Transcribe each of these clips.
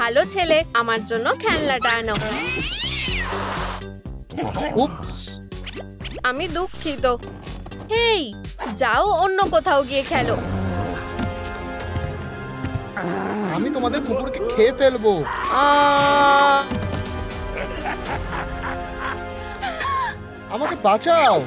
ভালো ছেলে, আমার জন্য খেলনাটা আনো। উপস। আমি দুঃখিত। হেই, যাও অন্য কোথাও গিয়ে খেলো। আমি তোমাদের কুকুরকে খেয়ে ফেলবো। আমাকে বাঁচাও।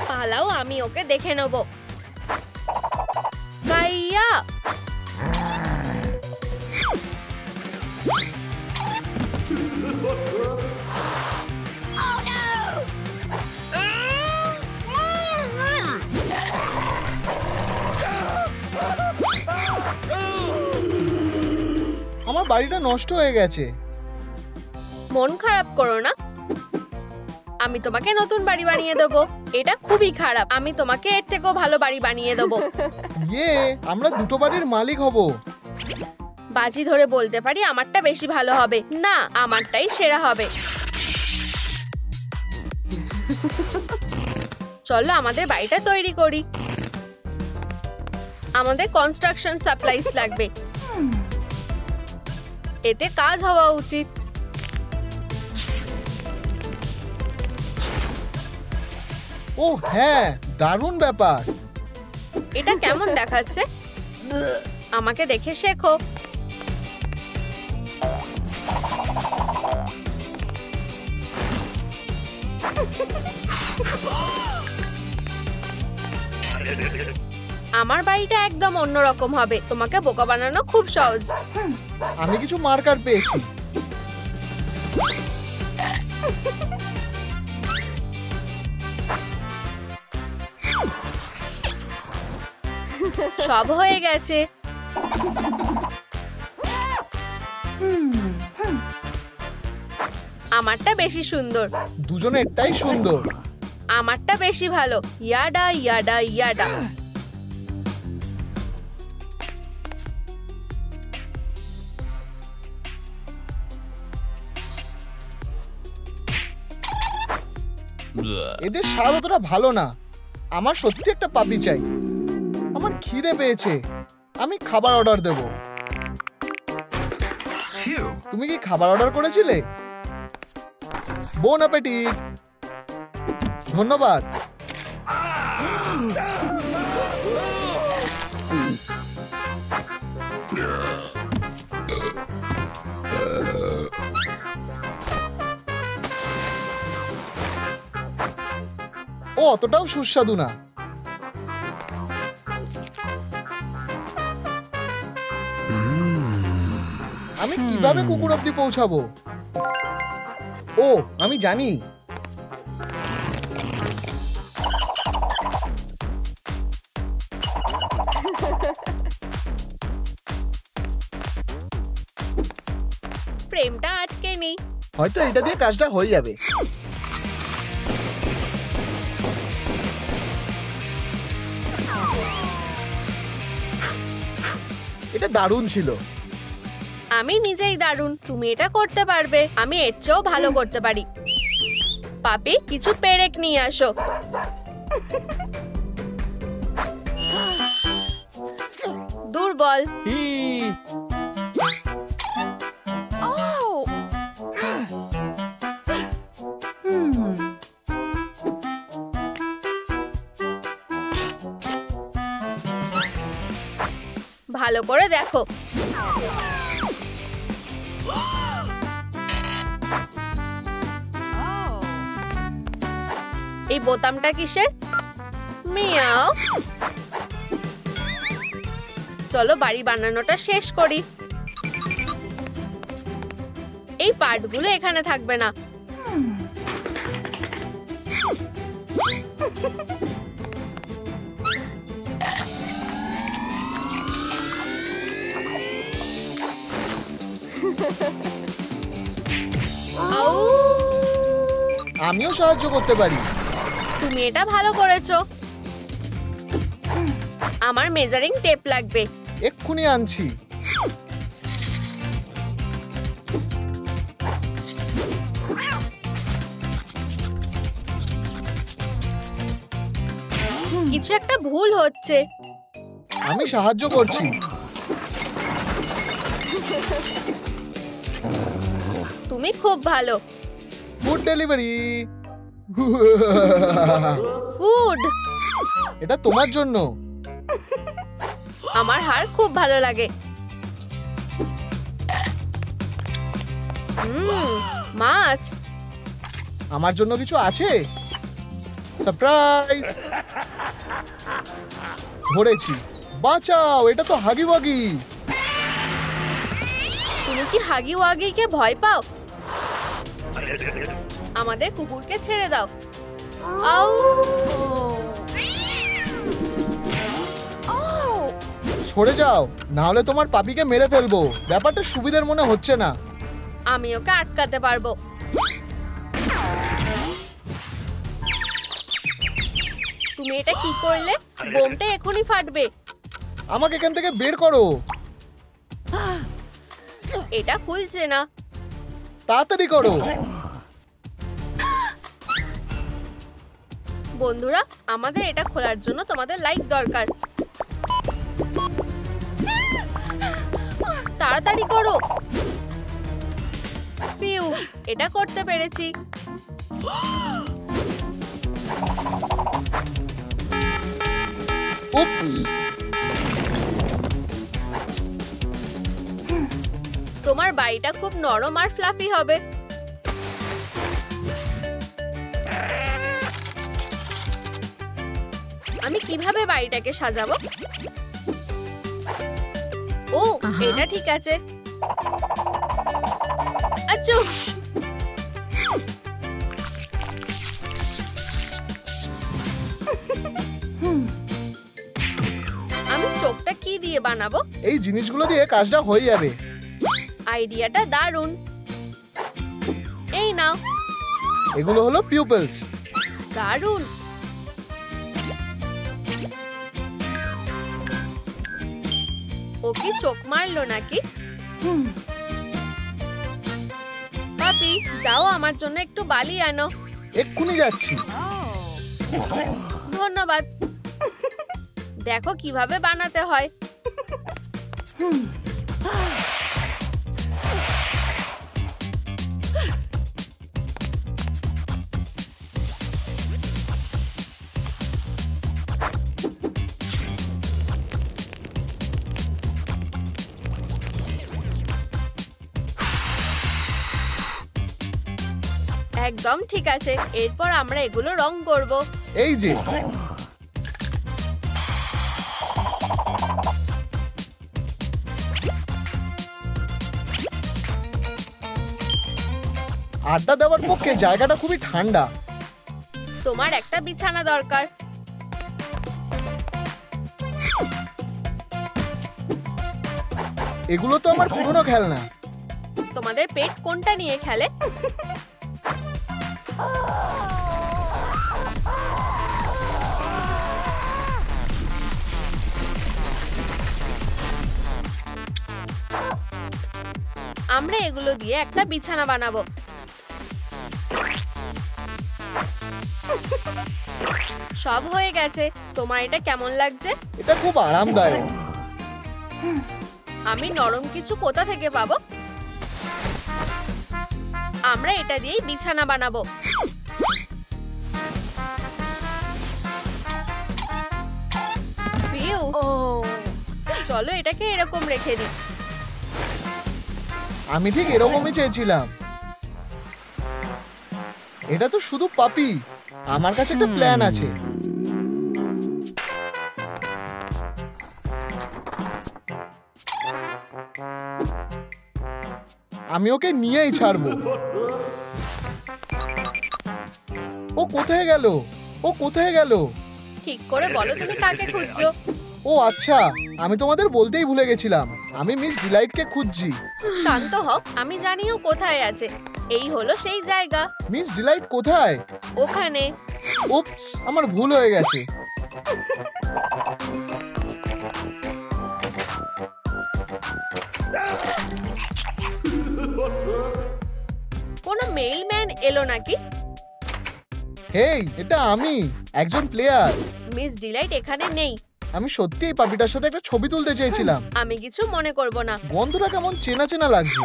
পালাও, আমি ওকে দেখে নেব। গাইয়া, আমার বাড়িটা নষ্ট হয়ে গেছে। মন খারাপ করো না, আমি তোমাকে নতুন বাড়ি বানিয়ে দেবো। এটা খুবই খারাপ, আমি তোমাকে এর থেকেও ভালো বাড়ি বানিয়ে দেবো। ইয়ে, আমরা দুটো বাড়ির মালিক হব। বাজি ধরে বলতে পারি আমারটা বেশি ভালো হবে। না, আমারটাই সেরা হবে। চলো আমাদের বাড়িটা তৈরি করি। আমাদের কনস্ট্রাকশন সাপ্লাইস লাগবে, এতে কাজ হওয়া উচিত। ও হ্যাঁ, দারুণ ব্যাপার। এটা কেমন দেখাচ্ছে? আমাকে দেখে শেখো। আমার বাড়িটা একদম অন্যরকম হবে, তোমাকে বোকা বানানো খুব সহজ। আমি কিছু মার্কার পেয়েছি। সব হয়ে গেছে। আমারটা বেশি সুন্দর। দুজনেরটাই সুন্দর। আমারটা বেশি ভালো। ইয়াডা ইয়াডা ইয়াডা। এদের স্বাদ অতটা ভালো না। আমার সত্যি একটা পাপি চাই। আমার খিদে পেয়েছে, আমি খাবার অর্ডার দেব। তুমি কি খাবার অর্ডার করেছিলে? বোন অ্যাপেটিট। ধন্যবাদ। ও অতটাও সুস্বাদু না। আমি কিভাবে কুকুর অব্দি পৌঁছাবো? ও, আমি জানি। ফ্রেমটা আটকে নেই। হয়তো এটা দিয়ে কাজটা হয়ে যাবে। এটা দারুণ ছিল। আমি নিজেই দারুণ, তুমি এটা করতে পারবে। আমি এর চেয়েও ভালো করতে পারি। পাপি, কিছু পেরেক নিয়ে আসো। দুর্বল। ভালো করে দেখো। এই বোতামটা কিসের? মিয়াও। চলো বাড়ি বানানোটা শেষ করি। এই পার্টগুলো এখানে থাকবে না। আমিও সাহায্য করতে পারি। তুমি এটা ভালো করেছো। আমার মেজারিং টেপ লাগবে। এক্ষুনি আনছি। কিছু একটা ভুল হচ্ছে। আমি সাহায্য করছি। তুমি খুব ভালো। Food delivery. ফুড। এটা তোমার জন্য। আমার হাড় খুব ভালো লাগে। মাছ। আমার জন্য কিছু আছে? সারপ্রাইজ! ধরেছি। বাঁচাও, এটা তো হাগি ওয়াগি। তুমি কি হাগি ওয়াগিকে ভয় পাও? আমাদের কুকুরকে ছেড়ে দাও। আউ! সরে যাও, না হলে তোমার পাপিকে মেরে ফেলবো। ব্যাপারটা সুবিধার মনে হচ্ছে না। আমি ওকে আটকাতে পারবো। তুমি এটা কি করলে? বোমটা এখনই ফাটবে। আমাকে এখান থেকে বের করো। এটা খুলছে না। তাড়াতাড়ি করো। বন্ধুরা, আমাদের এটা খোলার জন্য তোমাদের লাইক দরকার। তাড়াতাড়ি করো। ফিউ, এটা করতে পেরেছি। উপস! তোমার বাড়িটা খুব নরম আর ফ্লাফি হবে। আমি কিভাবে বাড়িটাকে সাজাবো? ও, এটা ঠিক আছে। আচ্ছা, আমি চোখটা কি দিয়ে বানাবো? এই জিনিসগুলো দিয়ে কাজটা হয়ে যাবে। আইডিয়াটা দারুণ। এই নাও। এগুলো হলো পিউপলস। দারুণ। ও কি চোখ মারলো নাকি? পাপি, যাও আমার জন্য একটু বালি আনো। এক্ষুনি যাচ্ছি। ধন্যবাদ। দেখো কিভাবে বানাতে হয়। একদম ঠিক আছে। এরপর আমরা এগুলো রং করব। এই যে, আড্ডা দেওয়ার পক্ষে জায়গাটা খুবই ঠান্ডা। তোমার একটা বিছানা দরকার। এগুলো তো আমার পুরনো খেলনা। তোমাদের পেট কোনটা নিয়ে খেলে? আমরা এগুলো দিয়ে একটা বিছানা বানাবো। সব হয়ে গেছে। তোমার এটা কেমন লাগছে? এটা খুব আরামদায়ক। আমি নরম কিছু কোথা থেকে পাবো? আমরা এটা দিয়েই বিছানা বানাবো। ফিউ, চলো এটাকে এরকম রেখে দিই। আমি ঠিক এরকমই চেয়েছিলাম। এটা তো শুধু পাপি। আমার কাছে একটা প্ল্যান আছে। আমি ওকে নিয়েই ছাড়বো। ও কোথায় গেল? ও কোথায় গেল? ঠিক করে বলো তুমি কাকে খুঁজছো? ও আচ্ছা, আমি তোমাদের বলতেই ভুলে গেছিলাম। আমি মিস ডিলাইটকে খুঁজছি। শান্ত হও, আমি জানি ও কোথায় আছে। এই হলো সেই জায়গা। মিস ডিলাইট কোথায়? ওখানে। উপস, আমার ভুল হয়ে গেছে। কোনো মেইলম্যান এলো নাকি? হেই, এটা আমি, একজন প্লেয়ার। মিস ডিলাইট এখানে নেই। আমি সত্যি এই পাপিটার সাথে একটা ছবি তুলতে চেয়েছিলাম। আমি কিছু মনে করব না। গন্ধটা কেমন চেনা চেনা লাগছে।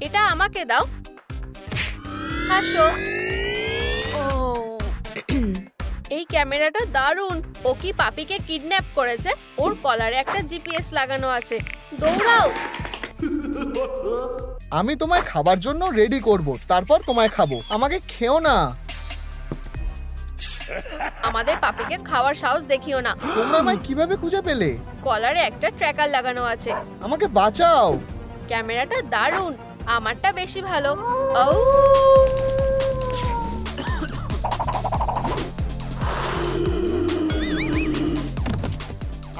এটা আমাকে দাও। হাসো। এই ক্যামেরাটা দারুণ। ও কি পাপিকে কিডন্যাপ করেছে? ওর কলারে একটা জিপিএস লাগানো আছে। দৌড়াও। আমি তোমায় খাবার জন্য রেডি করব, তারপর তোমায় খাবো। আমাকে খেও না। আমাদের পাপিকে খাওয়ার সাহস দেখিও না। তোমরা আমায় কিভাবে খুঁজে পেলে? কলারে একটা ট্র্যাকার লাগানো আছে। আমাকে বাঁচাও। ক্যামেরাটা দারুণ। আমারটা বেশি ভালো। ও,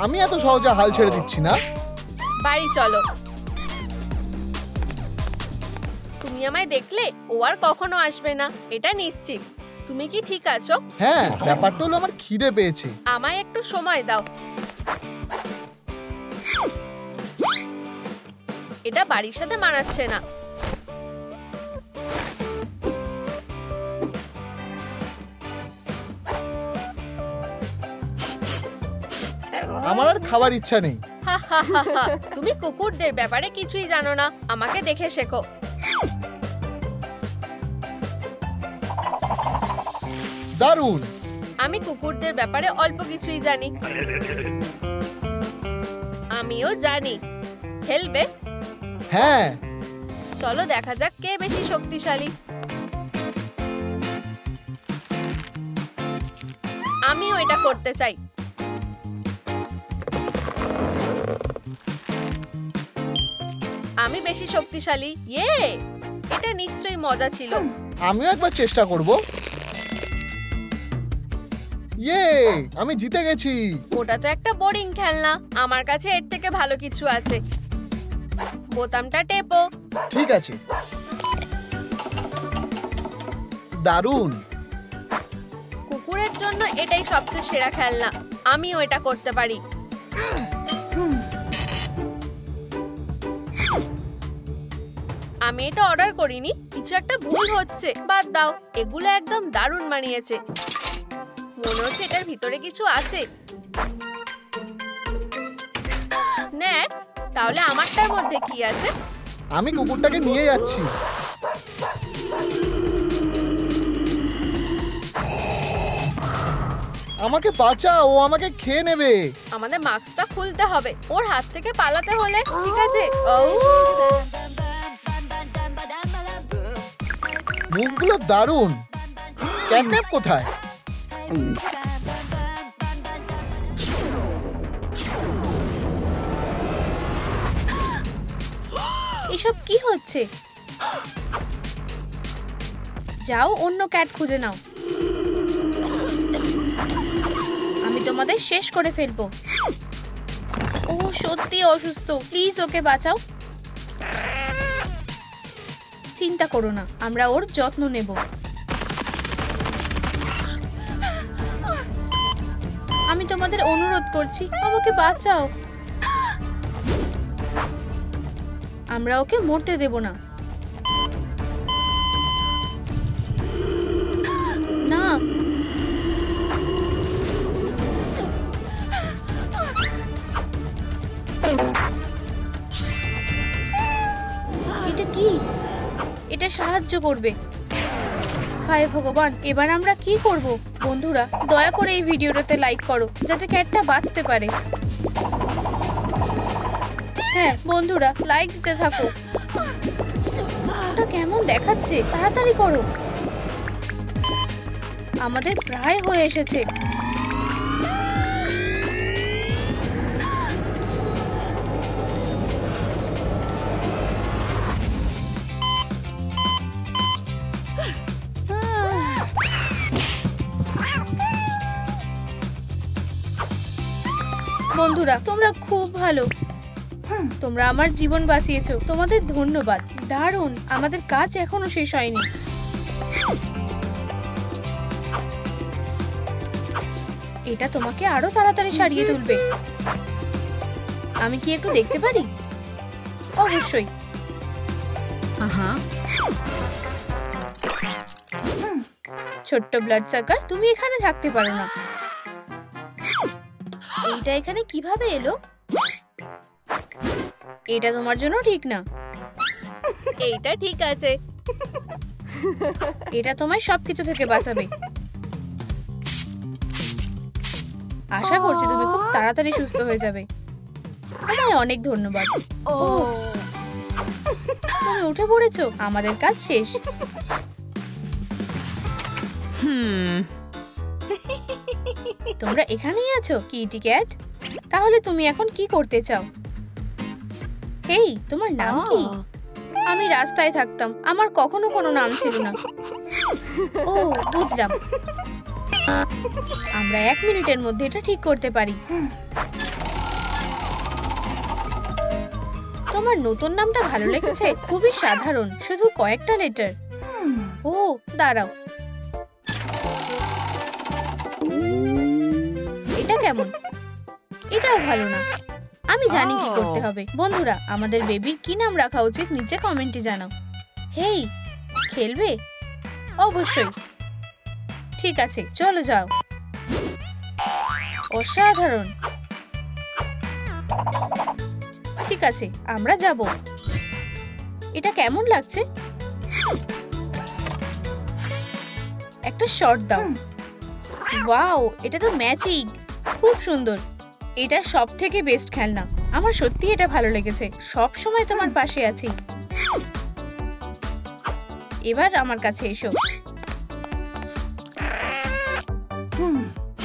আমি এত সহজে হাল ছেড়ে দিচ্ছি না। বাড়ি চলো। তুমি আমায় দেখলে ও আর কখনো আসবে না, এটা নিশ্চিত। তুমি কি ঠিক আছো? হ্যাঁ, ব্যাপারটা হলো আমার খিদে পেয়েছে। আমায় একটু সময় দাও। এটা বাড়ির সাথে মানাচ্ছে না। আমার আর খাবার ইচ্ছা নেই। হা হা হা হা। তুমি কুকুরদের ব্যাপারে কিছুই জানো না। আমাকে দেখে শেখো। দারুণ। আমি কুকুরদের ব্যাপারে অল্প কিছুই জানি। আমিও জানি। খেলবে? হ্যাঁ। চলো দেখা যাক কে বেশি শক্তিশালী। আমিও এটা করতে চাই। আমি বেশি শক্তিশালী। ইয়ে, এটা নিশ্চয়ই মজা ছিল। আমিও একবার চেষ্টা করব। ইয়ে, আমি জিতে গেছি। ওটা তো একটা বোরিং খেলনা। আমার কাছে এর থেকে ভালো কিছু আছে। বোতামটা টেপো। ঠিক আছে। দারুণ। কুকুরের জন্য এটাই সবচেয়ে সেরা খেলনা। আমিও এটা করতে পারি। আমি এটা অর্ডার করিনি। কিছু একটা ভুল হচ্ছে। বাদ দাও, এগুলো একদম দারুণ মানিয়েছে। মনে হচ্ছে এটার ভিতরে কিছু আছে। স্ন্যাক্স? তাহলে আমারটার মধ্যে কি আছে? আমি কুকুরটাকে নিয়ে যাচ্ছি। আমাকে বাঁচাও, ও আমাকে খেয়ে নেবে। আমাদের মাস্কটা খুলতে হবে। ওর হাত থেকে পালাতে হলে। ঠিক আছে। ও, মুভগুলো দারুণ। ক্যাটন্যাপ কোথায়? এসব কি হচ্ছে? যাও অন্য ক্যাট খুঁজে নাও। আমি তোমাদের শেষ করে ফেলবো। ও সত্যি অসুস্থ, প্লিজ ওকে বাঁচাও। চিন্তা করো না, আমরা ওর যত্ন নেব। আমি তোমাদের অনুরোধ করছি, আমাকে বাঁচাও। আমরা ওকে মরতে দেব না। না, এটা কি? এটা সাহায্য করবে। হায় ভগবান, এবার আমরা কি করব? বন্ধুরা, দয়া করে এই ভিডিওটাতে লাইক করো যাতে ক্যাটটা বাঁচতে পারে। হ্যাঁ বন্ধুরা, লাইক দিতে থাকো। ওটা কেমন দেখাচ্ছে, তাড়াতাড়ি করো। আমাদের প্রায় হয়ে এসেছে। বন্ধুরা, তোমরা খুব ভালো। তোমরা আমার জীবন বাঁচিয়েছো, তোমাদের ধন্যবাদ। দারুণ, আমাদের কাজ এখনো শেষ হয়নি। এটা তোমাকে আরো তাড়াতাড়ি সারিয়ে তুলবে। আমি কি একটু দেখতে পারি? অবশ্যই। ছোট্ট ব্লাড সাকার, তুমি এখানে থাকতে পারো না। এইটা এখানে কিভাবে এলো? এটা তোমার জন্য ঠিক না। এইটা ঠিক আছে। এটা তোমায় সবকিছু থেকে বাঁচাবে। আশা করছি তুমি খুব তাড়াতাড়ি সুস্থ হয়ে যাবে। তোমায় অনেক ধন্যবাদ। তুমি উঠে পড়েছো, আমাদের কাজ শেষ। তোমরা এখানেই আছো কিটি ক্যাট? তাহলে তুমি এখন কি করতে চাও? হেই, তোমার নাম কি? আমি রাস্তায় থাকতাম, আমার কখনো কোনো নাম ছিল না। ও, বুঝলাম। আমরা 1 মিনিটের মধ্যে এটা ঠিক করতে পারি। তোমার নতুন নামটা ভালো লেগেছে, খুবই সাধারণ, শুধু কয়েকটা লেটার। ও, দাঁড়াও, এটা কেমন? এটাও ভালো না। আমি জানি কি করতে হবে। বন্ধুরা, আমাদের বেবির কি নাম রাখা উচিত নিচে কমেন্টে জানাও। হেই, খেলবে? অবশ্যই। ঠিক আছে, চলো যাও। অসাধারণ। ঠিক আছে, আমরা যাব। এটা কেমন লাগছে? একটা শট দাও। ওয়াও, এটা তো ম্যাজিক, খুব সুন্দর। এটা সবথেকে বেস্ট খেলনা। আমার সত্যি এটা ভালো লেগেছে। সব সময় তোমার পাশে আছি। এবার আমার কাছে এসো।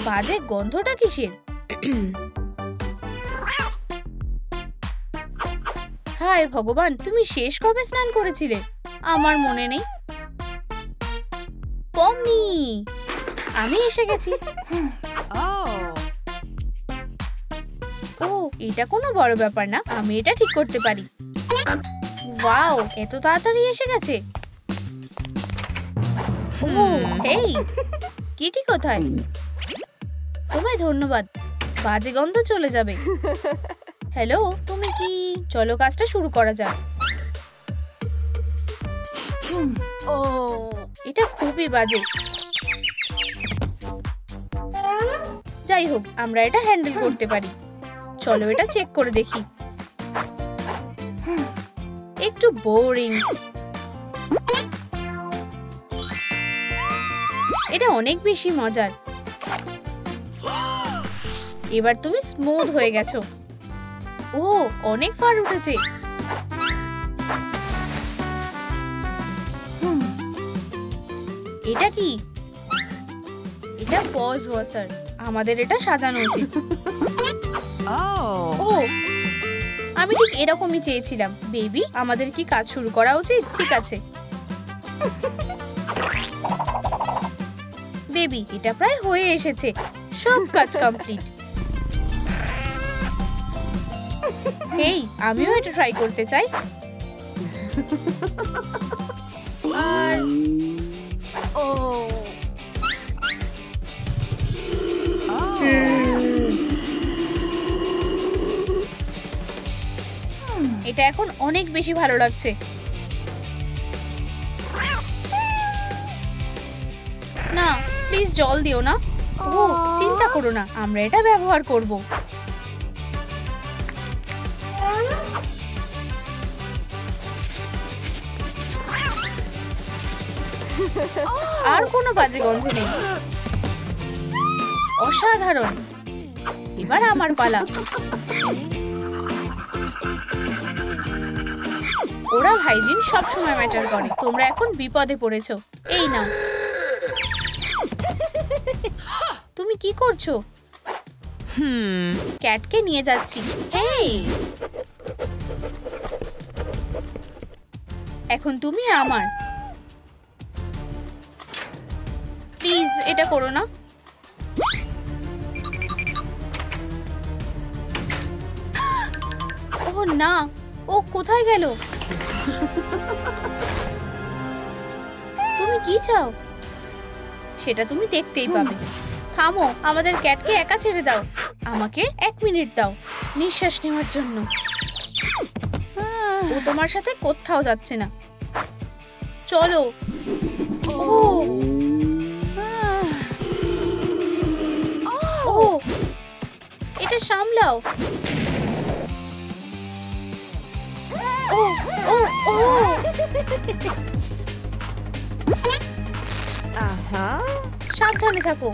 বাজে গন্ধটা কিসের? হায় ভগবান, তুমি শেষ কবে স্নান করেছিলে? আমার মনে নেই। পমনি, আমি এসে গেছি। ও, এটা কোনো বড় ব্যাপার না, আমি এটা ঠিক করতে পারি। ওয়াও, এত তাড়াতাড়ি এসে গেছে। ও, হেই, কিটি কোথায়? তোমায় ধন্যবাদ। বাজে গন্ধ চলে যাবে। হ্যালো, তুমি কি? চলো কাজটা শুরু করা যাক। এটা খুবই বাজে। যাই হোক, আমরা এটা হ্যান্ডেল করতে পারি। চলো এটা চেক করে দেখি। একটু বোরিং। এটা অনেক বেশি মজার। এবার তুমি স্মুথ হয়ে গেছো। ও, অনেক ফার উঠেছে। এটা কি? এটা পজ ওয়াশার। আমাদের এটা সাজানো উচিত। ও, আমি ঠিক এরকমই চেয়েছিলাম। বেবি, আমাদের কি কাজ শুরু করা উচিত? ঠিক আছে বেবি, এটা প্রায় হয়ে এসেছে। সব কাজ কমপ্লিট। এই, আমিও এটা ট্রাই করতে চাই। আর এটা এখন অনেক বেশি ভালো লাগছে। না, প্লিজ জল দিও না। ও, চিন্তা করো না, আমরা এটা ব্যবহার করব। আর কোনো বাজে গন্ধ নেই। অসাধারণ। এবার আমার পালা। ওরাল হাইজিন সব সময় ম্যাটার করে। তোমরা এখন বিপদে পড়েছো। এই নাও। তুমি কি করছো? ক্যাটকে নিয়ে যাচ্ছি। এই, এখন তুমি আমার। প্লিজ এটা করো না। ও, ওহ না, ও কোথায় গেল? তুমি কি চাও সেটা তুমি দেখতেই পাবে। থামো, আমাদের ক্যাটকে একা ছেড়ে দাও। আমাকে 1 মিনিট দাও নিঃশ্বাস নেওয়ার জন্য। ও তোমার সাথে কোথাও যাচ্ছে না। চলো। ও ও এটা সামলাও। ও ও ও সাবধানে থাকো।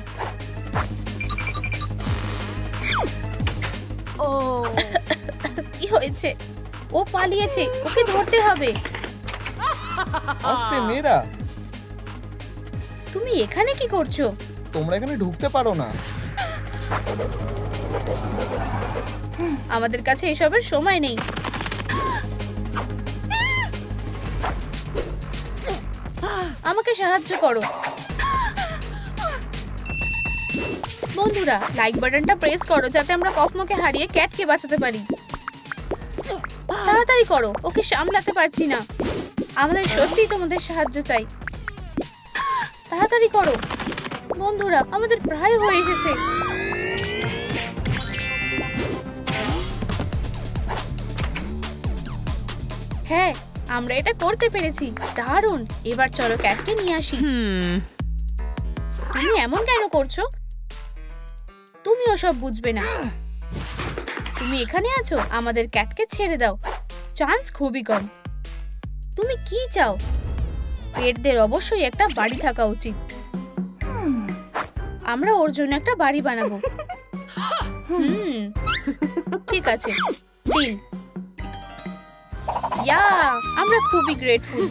কি হয়েছে? ও পালিয়েছে, ওকে ধরতে হবে। আস্তে মেয়েরা, তুমি এখানে কি করছো? তোমরা এখানে ঢুকতে পারো না। আমাদের কাছে এসবের সময় নেই। আমাকে সাহায্য করো। বন্ধুরা, লাইক বাটনটা প্রেস করো যাতে আমরা কসমোকে হারিয়ে ক্যাটকে বাঁচাতে পারি। তাড়াতাড়ি করো, ওকে সামলাতে পারছি না। আমাদের সত্যিই তোমাদের সাহায্য চাই। তাড়াতাড়ি করো বন্ধুরা, আমাদের প্রায় হয়ে এসেছে। হ্যাঁ, আমরা এটা করতে পেরেছি। দারুণ। এবার চলো ক্যাটকে নিয়ে আসি। তুমি এমন কেন করছো? তুমি ওসব বুঝবে না। তুমি এখানে আছো, আমাদের ক্যাটকে ছেড়ে দাও। চান্স খুবই কম। তুমি কি চাও? পেটদের অবশ্যই একটা বাড়ি থাকা উচিত। আমরা ওর জন্য একটা বাড়ি বানাবো। ঠিক আছে, ডিল। ইয়া, আমরা খুবই গ্রেটফুল।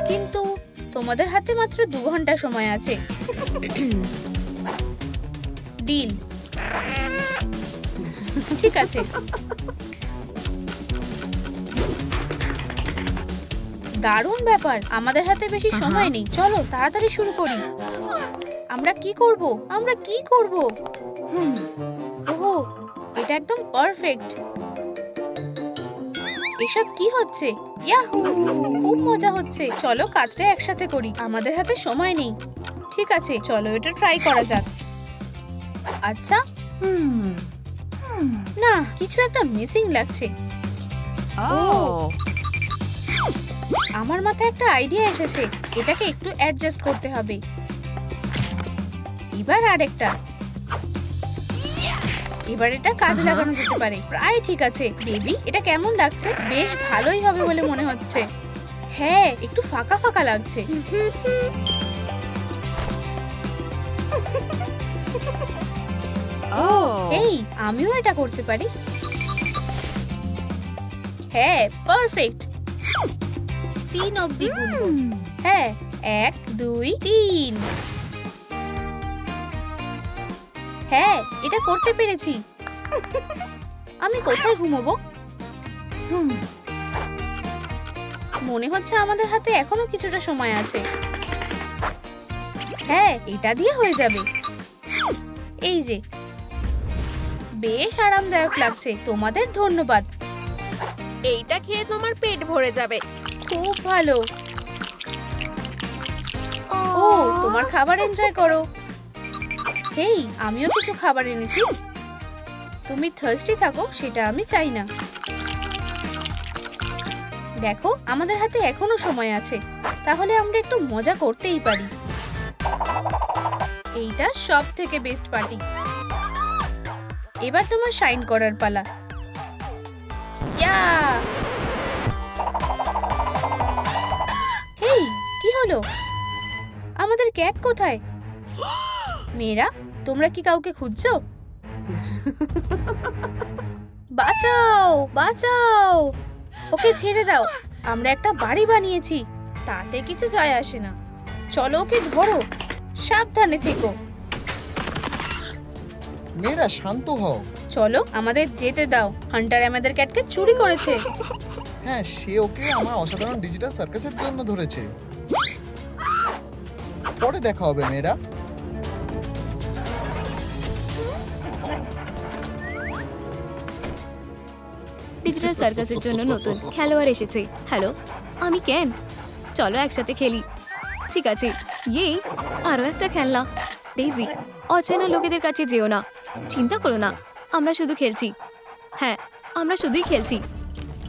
কিন্তু তোমাদের হাতে মাত্র 2 ঘন্টা সময় আছে। ডিল। ঠিক আছে। দারুণ ব্যাপার। আমাদের হাতে বেশি সময় নেই, চলো তাড়াতাড়ি শুরু করি। আমরা কি করব? আমরা কি করব? ওহো, এটা একদম পারফেক্ট। এসব কি হচ্ছে? ইয়াহু, খুব মজা হচ্ছে। চলো কাজটা একসাথে করি। আমাদের হাতে সময় নেই। ঠিক আছে, চলো এটা ট্রাই করা যাক। আচ্ছা, না, কিছু একটা মিসিং লাগছে। আমার মাথায় একটা আইডিয়া এসেছে। এটাকে একটু অ্যাডজাস্ট করতে হবে। এবার আরেকটা। এবার এটা কাজে লাগানো যেতে পারে। প্রায় ঠিক আছে। বেবি, এটা কেমন লাগছে? বেশ ভালোই হবে বলে মনে হচ্ছে। হ্যাঁ, একটু ফাঁকা ফাঁকা লাগছে। এই, আমিও এটা করতে পারি। হ্যাঁ, পারফেক্ট। 3 অবধি গুনবো। হ্যাঁ, 1 2 3। হ্যাঁ, এটা করতে পেরেছি। আমি কোথায় ঘুমোবো? মনে হচ্ছে আমাদের হাতে এখনো কিছুটা সময় আছে। হ্যাঁ, এটা দিয়ে হয়ে যাবে। এই যে, বেশ আরামদায়ক লাগছে। তোমাদের ধন্যবাদ। এইটা খেয়ে তোমার পেট ভরে যাবে। খুব ভালো। ও, তোমার খাবার এনজয় করো। হেই, আমিও কিছু খাবার এনেছি। তুমি থার্স্টি থাকো সেটা আমি চাই না। দেখো, আমাদের হাতে এখনো সময় আছে। তাহলে আমরা একটু মজা করতেই পারি। এইটা সব থেকে বেস্ট পার্টি। এবার তোমার শাইন করার পালা। ইয়া! হেই, কি হলো? আমাদের ক্যাট কোথায়? মেয়েরা, তোমরা কি কাউকে খুঁজছো? বাঁচাও, বাঁচাও! ওকে ছেড়ে দাও। আমরা একটা বাড়ি বানিয়েছি, তাতে কিছু যায় আসে না। চলো ওকে ধরো। সাবধানে থেকো। মেয়েরা, শান্ত হও। চলো, আমাদের যেতে দাও। হান্টার আমাদের ক্যাটকে চুরি করেছে। হ্যাঁ, সে ওকে আমার অসাধারণ ডিজিটাল সার্কাসের জন্য ধরেছে। পরে দেখা হবে মেয়েরা। ডিজিটাল সার্কাসের জন্য নতুন খেলোয়াড় এসেছে। হ্যালো, আমি কেন। চলো একসাথে খেলি। ঠিক আছে, ইয়ে আরও একটা খেলনা। ডেইজি, অচেনা লোকেদের কাছে যেও না। চিন্তা করো না, আমরা শুধু খেলছি। হ্যাঁ, আমরা শুধুই খেলছি।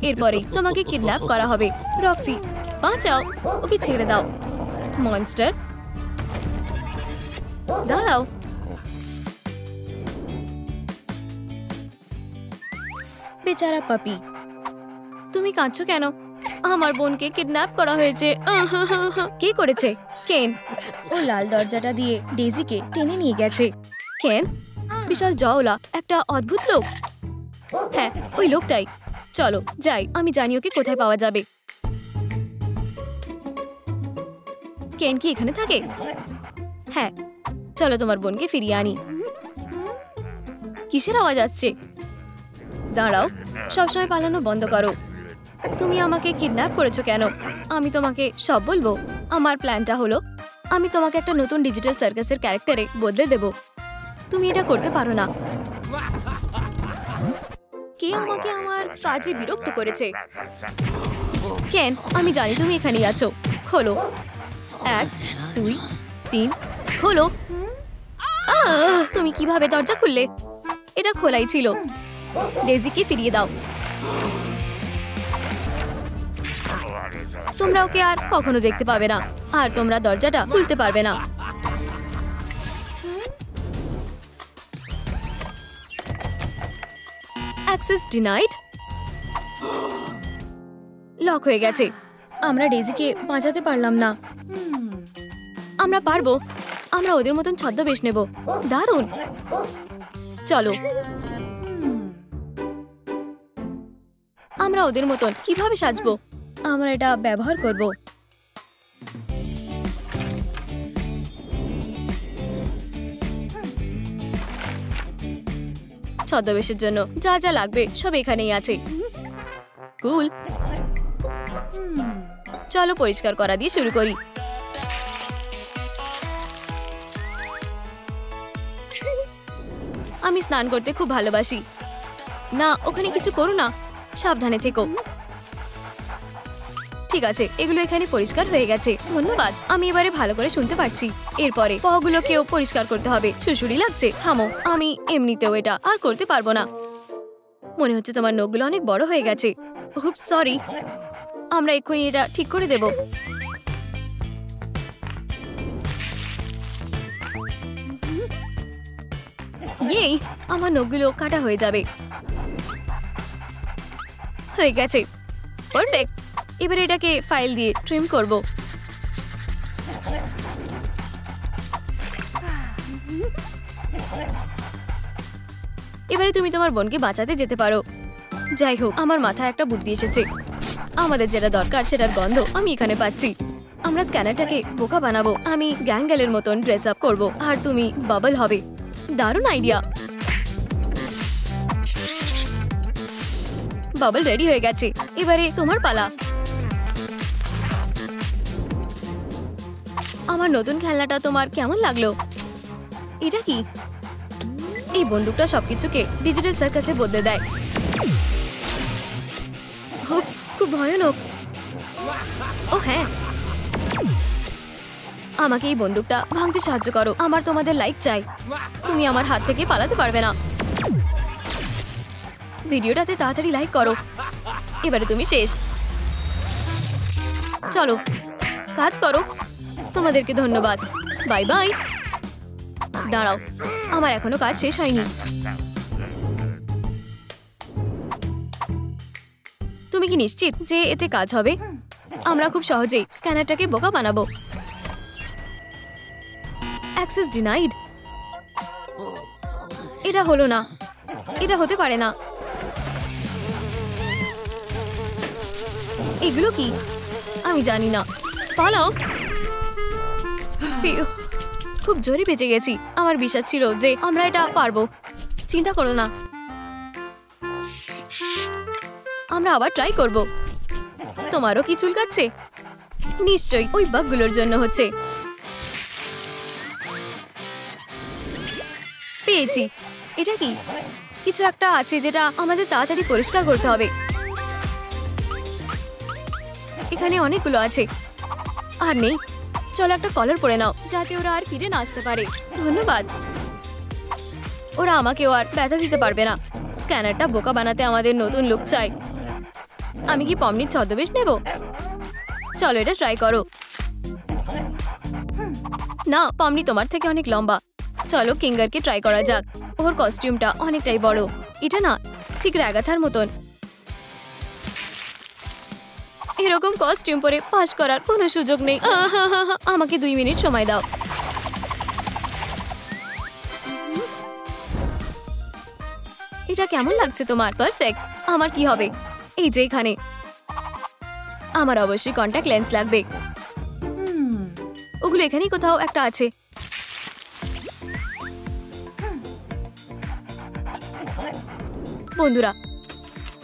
এরপরে তোমাকে কিডন্যাপ করা হবে। রক্সি, বাঁচাও, ওকে ছেড়ে দাও। মনস্টার, দাঁড়াও। বেচারা পাপি, তুমি কাঁদছো কেন? আমার বোনকে কিডন্যাপ করা হয়েছে। কে করেছে? কেন। ও লাল দরজাটা দিয়ে ডেজিকে টেনে নিয়ে গেছে। কেন বিশাল জওলা একটা অদ্ভুত লোক। হ্যাঁ, ওই লোকটাই। চলো যাই, আমি জানি ওকে কোথায় পাওয়া যাবে। কেন কি এখানে থাকে? হ্যাঁ, চলো তোমার বোনকে ফিরিয়ে আনি। কিসের আওয়াজ আসছে? দাঁড়াও, সবসময় পালানো বন্ধ করো। তুমি আমাকে কিডন্যাপ করেছো কেন? আমি তোমাকে সব বলবো। আমার প্ল্যানটা হলো, আমি তোমাকে একটা নতুন ডিজিটাল সার্কাসের ক্যারেক্টারে বদলে দেব। তুমি এটা করতে পারো না। কে আমাকে আমার কাজে বিরক্ত করেছে? কেন, আমি জানি তুমি এখানেই আছো। খোলো। 1 2 3, খোলো। তুমি কিভাবে দরজা খুললে? এটা খোলাই ছিল। ডেজিকে ফিরিয়ে দাও। তোমরা ওকে আর কখনো দেখতে পাবে না, আর তোমরা দরজাটা খুলতে পারবে না। Access denied. লক হয়ে গেছে। আমরা ডেজিকে বাঁচাতে পারলাম না। আমরা পারবো। আমরা ওদের মতন ছদ্মবেশ নেব। দারুণ। চলো, আমরা ওদের মতন কিভাবে সাজবো? আমরা এটা ব্যবহার করব। ছদ্মবেশের জন্য যা যা লাগবে সব এখানেই আছে। কুল। চলো পরিষ্কার করা দিয়ে শুরু করি। আমি স্নান করতে খুব ভালোবাসি। না, ওখানে কিছু করো না, সাবধানে থেকো। ঠিক আছে, এগুলো এখানে পরিষ্কার হয়ে গেছে। ধন্যবাদ। আমি এবারে ভালো করে শুনতে পারছি। এরপরে পগুলোকেও পরিষ্কার করতে হবে। শুশুড়ি লাগছে। থামো, আমি এমনিতেও এটা আর করতে পারবো না। মনে হচ্ছে তোমার নখগুলো অনেক বড় হয়ে গেছে। খুব সরি। আমরা এক্ষুনি এটা ঠিক করে দেব। ইয়ে, আমার নখগুলো কাটা হয়ে যাবে। হয়ে গেছে, পারফেক্ট। এবারে এটাকে ফাইল দিয়ে ট্রিম করব। এবারে তুমি তোমার বোনকে বাঁচাতে যেতে পারো। যাই হোক, আমার মাথায় একটা বুদ্ধি এসেছে। আমাদের যেটা দরকার সেটার গন্ধ আমি এখানে পাচ্ছি। আমরা স্ক্যানারটাকে বোকা বানাবো। আমি গ্যাঙ্গেলের মতন ড্রেস আপ করবো, আর তুমি বাবল হবে। দারুণ আইডিয়া। বাবল রেডি হয়ে গেছে। এবারে তোমার পালা। আমার নতুন খেলনাটা তোমার কেমন লাগলো? এটা কি? এই বন্দুকটা সবকিছুকে ডিজিটাল সার্কাসে বদলে দেয়। হুপস, খুব ভয়ানক। ও হ্যাঁ, আমাকে এই বন্দুকটা ভাঙতে সাহায্য করো। আমার তোমাদের লাইক চাই। তুমি আমার হাত থেকে পালাতে পারবে না। ভিডিওটাতে তাড়াতাড়ি লাইক করো। এবারে তুমি শেষ। চলো, কাজ করো। তোমাদেরকে ধন্যবাদ। Bye bye. দাঁড়াও, আমার এখনো কাজ শেষ হয়নি। তুমি কি নিশ্চিত যে এতে কাজ হবে? আমরা খুব সহজেই স্ক্যানারটাকে বোকা বানাবো। Access denied. এটা হলো না। এটা হতে পারে না। এগুলো কি? আমি জানি না। পালাও। খুব জোরে বেঁচে গেছি। আমার বিশ্বাস ছিল যে আমরা এটা পারবো। চিন্তা করো না, আমরা আবার ট্রাই করব। তোমারও কি চুলকাচ্ছে? নিশ্চয়ই ওই বাগগুলোর জন্য হচ্ছে। পেয়েছি। এটা কি? কিছু একটা আছে যেটা আমাদের তাড়াতাড়ি পরিষ্কার করতে হবে। এখানে অনেকগুলো আছে। আর নেই। চলো একটা কলার পরে নাও যাতে ওরা আর ফিরে না আসতে পারে। ধন্যবাদ। ওরা আমাকেও আর ব্যথা দিতে পারবে না। স্ক্যানারটা বোকা বানাতে আমাদের নতুন লুক চাই। আমি কি পমনির ছদ্মবেশ নেব? চলো এটা ট্রাই করো। না, পমনি তোমার থেকে অনেক লম্বা। চলো কিঙ্গারকে ট্রাই করা যাক। ওর কস্টিউমটা অনেকটাই বড়। এটা না ঠিক রাগাথার মতন। এরকম কস্টিউম পরে পাস করার কোনো সুযোগ নেই। আমাকে 2 মিনিট সময় দাও। এটা কেমন লাগছে তোমার? পারফেক্ট। আমার কি হবে? এই যে এখানে। আমার অবশ্যই কন্টাক্ট লেন্স লাগবে। ওগুলো এখানেই কোথাও একটা আছে। বন্ধুরা,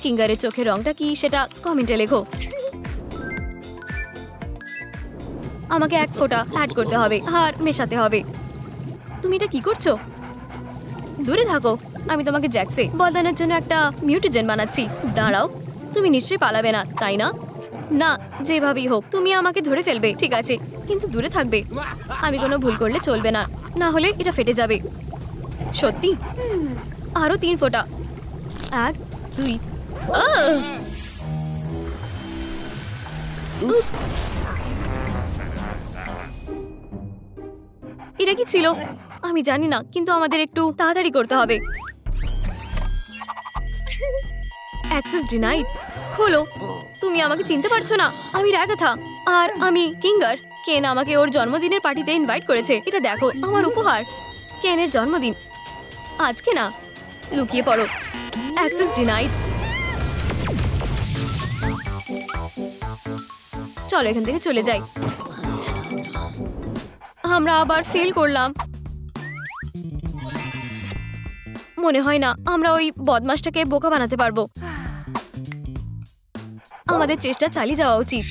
কিঙ্গারের চোখের রংটা কি সেটা কমেন্টে লেখো। আমাকে 1 ফোঁটা অ্যাড করতে হবে আর মেশাতে হবে। তুমি এটা কি করছো? দূরে থাকো। আমি তোমাকে জ্যাক্সে বদলানোর জন্য একটা মিউটেজেন বানাচ্ছি। দাঁড়াও, তুমি নিশ্চয়ই পালাবে না, তাই না? না, যেভাবেই হোক তুমি আমাকে ধরে ফেলবে, ঠিক আছে, কিন্তু দূরে থাকবে। আমি কোনো ভুল করলে চলবে না, না হলে এটা ফেটে যাবে। সত্যি? আরো 3 ফোঁটা। 1, 2। এটা কি ছিল? আমি জানি না, কিন্তু আমাদের একটু তাড়াতাড়ি করতে হবে। Access denied. খোলো। তুমি আমাকে চিনতে পারছো না? আমি রাগাথা আর আমি কিঙ্গার। কেন আমাকে ওর জন্মদিনের পার্টিতে ইনভাইট করেছে। এটা দেখো, আমার উপহার। কেনের জন্মদিন আজকে না। লুকিয়ে পড়ো। Access denied. চলো এখান থেকে চলে যাই। আমরা আবার ফেল করলাম। মনে হয় না আমরা ওই বদমাশটাকে বোকা বানাতে পারবো। আমাদের চেষ্টা চালিয়ে যাওয়া উচিত।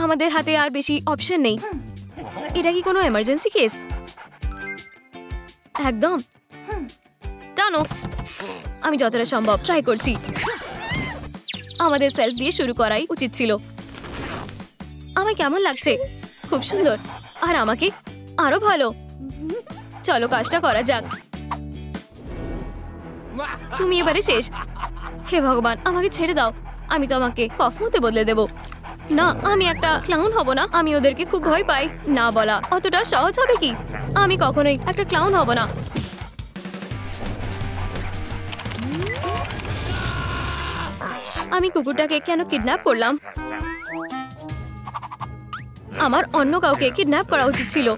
আমাদের হাতে আর বেশি অপশন নেই। এটা কি কোনো এমার্জেন্সি কেস? একদম। টানো। আমি যতটা সম্ভব ট্রাই করছি। আমাদের সেলফ দিয়ে শুরু করাই উচিত ছিল। আমার কেমন লাগছে? খুব সুন্দর। আর আমাকে আরো ভালো। চলো কাজটা করা যাক। তুমি এবারে শেষ। হে ভগবান, আমাকে ছেড়ে দাও। আমি তোমাকে কফমতে বদলে দেব। না, আমি একটা ক্লাউন হব না। আমি ওদেরকে খুব ভয় পাই। না বলা অতটা সহজ হবে কি? আমি কখনোই একটা ক্লাউন হব না। আমি কুকুরটাকে কেন কিডন্যাপ করলাম? আমার অন্য কাউকে কিডন্যাপ করা উচিত ছিল।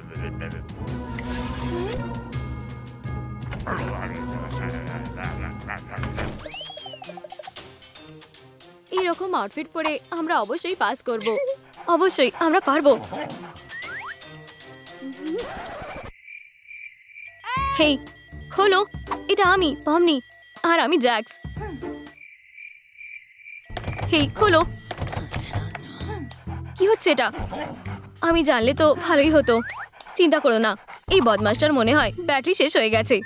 এরকম আউটফিট পরে আমরা অবশ্যই পাস করব। অবশ্যই আমরা পারবো। হেই, খোলো। এটা আমি পমনি আর আমি জ্যাক্স। হেই, খোলো। কি হচ্ছে এটা? আমি জানলে তো ভালোই হতো। চিন্তা করো না, এই বদমাশটার মনে হয় ব্যাটারি শেষ হয়ে গেছে।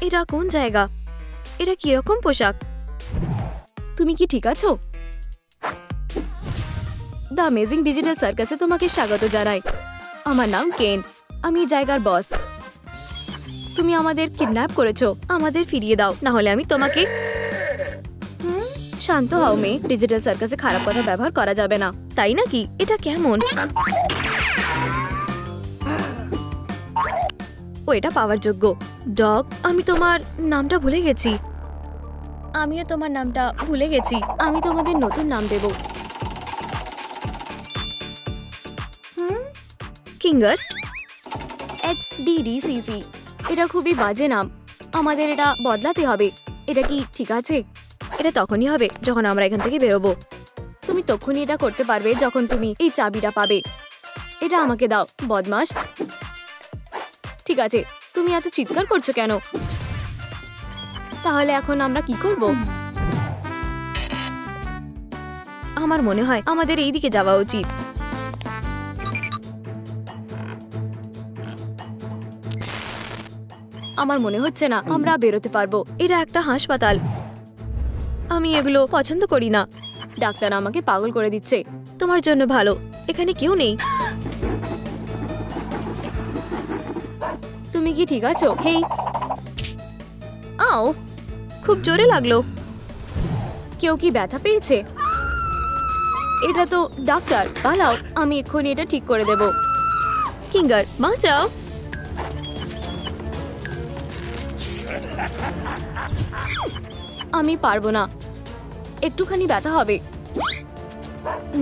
এটা কোন জায়গা? এটা কিরকম পোশাক? তুমি কি ঠিক আছো? দ্য অ্যামেজিং ডিজিটাল সার্কাসে তোমাকে স্বাগত জানাই। আমার নাম কেন। আমি জায়গার বস। তুমি আমাদের কিডন্যাপ করেছো। আমাদের ফিরিয়ে দাও, না হলে আমি তোমাকে। শান্ত হও মেয়ে। ডিজিটাল সার্কাসে খারাপ কথা ব্যবহার করা যাবে না, তাই নাকি? এটা কেমন? ও এটা পাওয়ার যোগ্য। ডগ, আমি তোমার নামটা ভুলে গেছি। আমিও তোমার নামটা ভুলে গেছি। আমি তোমাদের নতুন নাম দেব। কিঙ্গার। XDDCC। এটা খুবই বাজে নাম। আমাদের এটা বদলাতে হবে। এটা কি ঠিক আছে? এটা তখনই হবে যখন আমরা এখান থেকে বেরোবো। তুমি তখনই এটা করতে পারবে যখন তুমি এই চাবিটা পাবে। এটা আমাকে দাও, বদমাশ। ঠিক আছে, তুমি এত চিৎকার করছো কেন? তাহলে এখন আমরা কি করব? আমার মনে হয় আমাদের এই দিকে যাওয়া উচিত। আমার মনে হচ্ছে না আমরা বেরোতে পারবো। এটা একটা হাসপাতাল, আমি এগুলো পছন্দ করি না। ডাক্তার আমাকে পাগল করে দিচ্ছে। তোমার জন্য ভালো, এখানে কেউ নেই। তুমি কি ঠিক আছো? হেই, আও, খুব জোরে লাগলো। কেউ কি ব্যথা পেয়েছে? এটা তো ডাক্তার, পালাও, আমি এক্ষুনি এটা ঠিক করে দেব। কিঙ্গার, বাঁচাও। আমি পারবো না, একটুখানি ব্যথা হবে।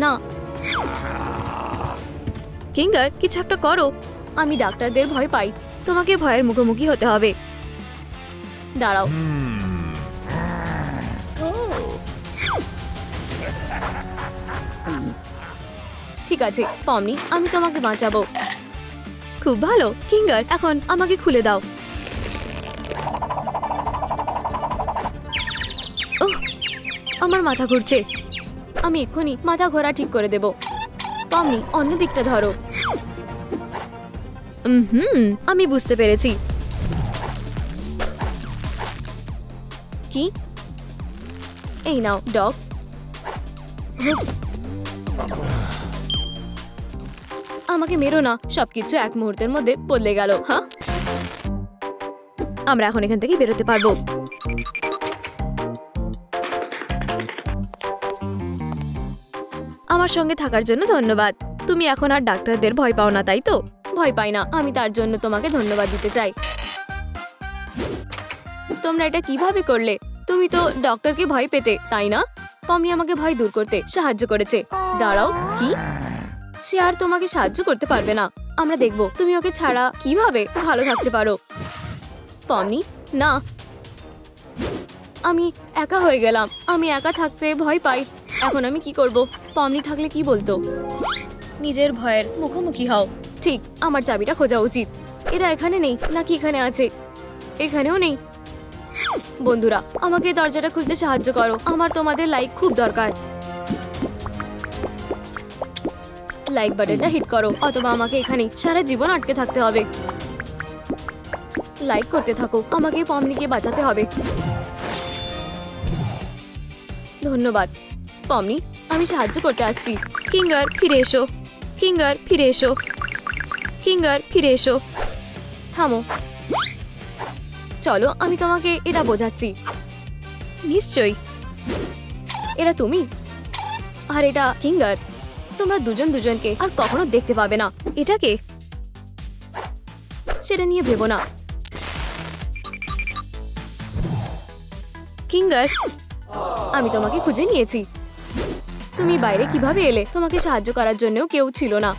না কিঙ্গার, কিছু একটা করো। আমি ডাক্তারদের ভয় পাই, তোমাকে ভয়ের মুখোমুখি হতে হবে। দাঁড়াও। ঠিক আছে পমনি, আমি তোমাকে বাঁচাবো। খুব ভালো কিঙ্গার, এখন আমাকে খুলে দাও। ওহ, আমার মাথা ঘুরছে। আমি এক্ষুনি মাথা ঘোরা ঠিক করে দেব। পমনি, অন্য দিকটা ধরো। আমি বুঝতে পেরেছি। কি? এই নাও ডগ। হুপস, আমাকে মেরো না। সবকিছু এক মুহূর্তের মধ্যে বদলে গেল। হ্যাঁ, আমরা এখন এখান থেকে বেরোতে পারবো। আমার সঙ্গে থাকার জন্য ধন্যবাদ। তুমি এখন আর ডাক্তারদের ভয় পাও না, তাই তো? ভয় পাই না, আমি তার জন্য তোমাকে ধন্যবাদ দিতে চাই। তোমরা এটা কিভাবে করলে? তুমি তো ডক্টরকে ভয় পেতে, তাই না? পমনি আমাকে ভয় দূর করতে সাহায্য করেছে। দাঁড়াও, কি? সে আর তোমাকে সাহায্য করতে পারবে না। আমরা দেখব তুমি ওকে ছাড়া কিভাবে ভালো থাকতে পারো। পমনি, না, আমি একা হয়ে গেলাম। আমি একা থাকতে ভয় পাই। এখন আমি কি করব? পমনি থাকলে কি বলতো? নিজের ভয়ের মুখোমুখি হও। ঠিক, আমার চাবিটা খোঁজা উচিত। এরা এখানে নেই নাকি এখানে আছে? এখানেও নেই। বন্ধুরা, আমাকে দরজাটা খুলতে সাহায্য করো। আমার তোমাদের লাইক খুব দরকার। লাইক বাটনটা হিট করো, অথবা আমাকে এখানে সারা জীবন আটকে থাকতে হবে। লাইক করতে থাকো, আমাকে পমনিকে বাঁচাতে হবে। ধন্যবাদ পমনি, আমি সাহায্য করতে আসছি। কিঙ্গার, ফিরে এসো। কিঙ্গার, ফিরে এসো। কিঙ্গার, ফিরে এসো। থামো। চলো, আমি তোমাকে এটা বোঝাচ্ছি। নিশ্চয়ই। এটা তুমি আর এটা কিঙ্গার। তোমরা দুজন দুজনকে আর কখনো দেখতে পাবে না। এটাকে সেটা নিয়ে ভেবো না। কিঙ্গার, আমি তোমাকে খুঁজে নিয়েছি। তুমি বাইরে কিভাবে এলে? তোমাকে সাহায্য করার জন্যও কেউ ছিল না।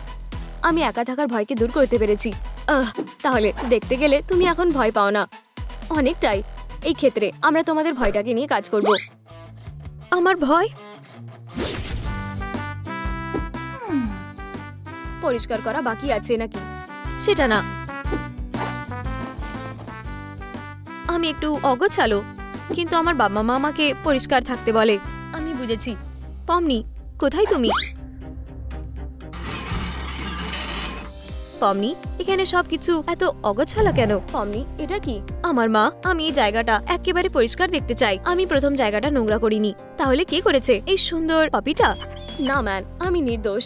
আমি একা থাকার ভয়কে দূর করতে পেরেছি। তাহলে দেখতে গেলে তুমি এখন ভয় পাও না। অনেকটাই। এই ক্ষেত্রে আমরা তোমাদের ভয়টাকে নিয়ে কাজ করব। আমার ভয়? পরিষ্কার করা বাকি আছে নাকি? সেটা না, আমি একটু অগোছালো, কিন্তু আমার বাবা মা আমাকে পরিষ্কার থাকতে বলে। আমি বুঝেছি। পমনি, কোথায় তুমি? পমনি, এখানে সবকিছু এত অগোছালো কেন? পমনি, এটা কি? আমার মা। আমি এই জায়গাটা একেবারে পরিষ্কার দেখতে চাই। আমি প্রথম জায়গাটা নোংরা করিনি। তাহলে কে করেছে? এই সুন্দর পাপিটা? না ম্যান, আমি নির্দোষ।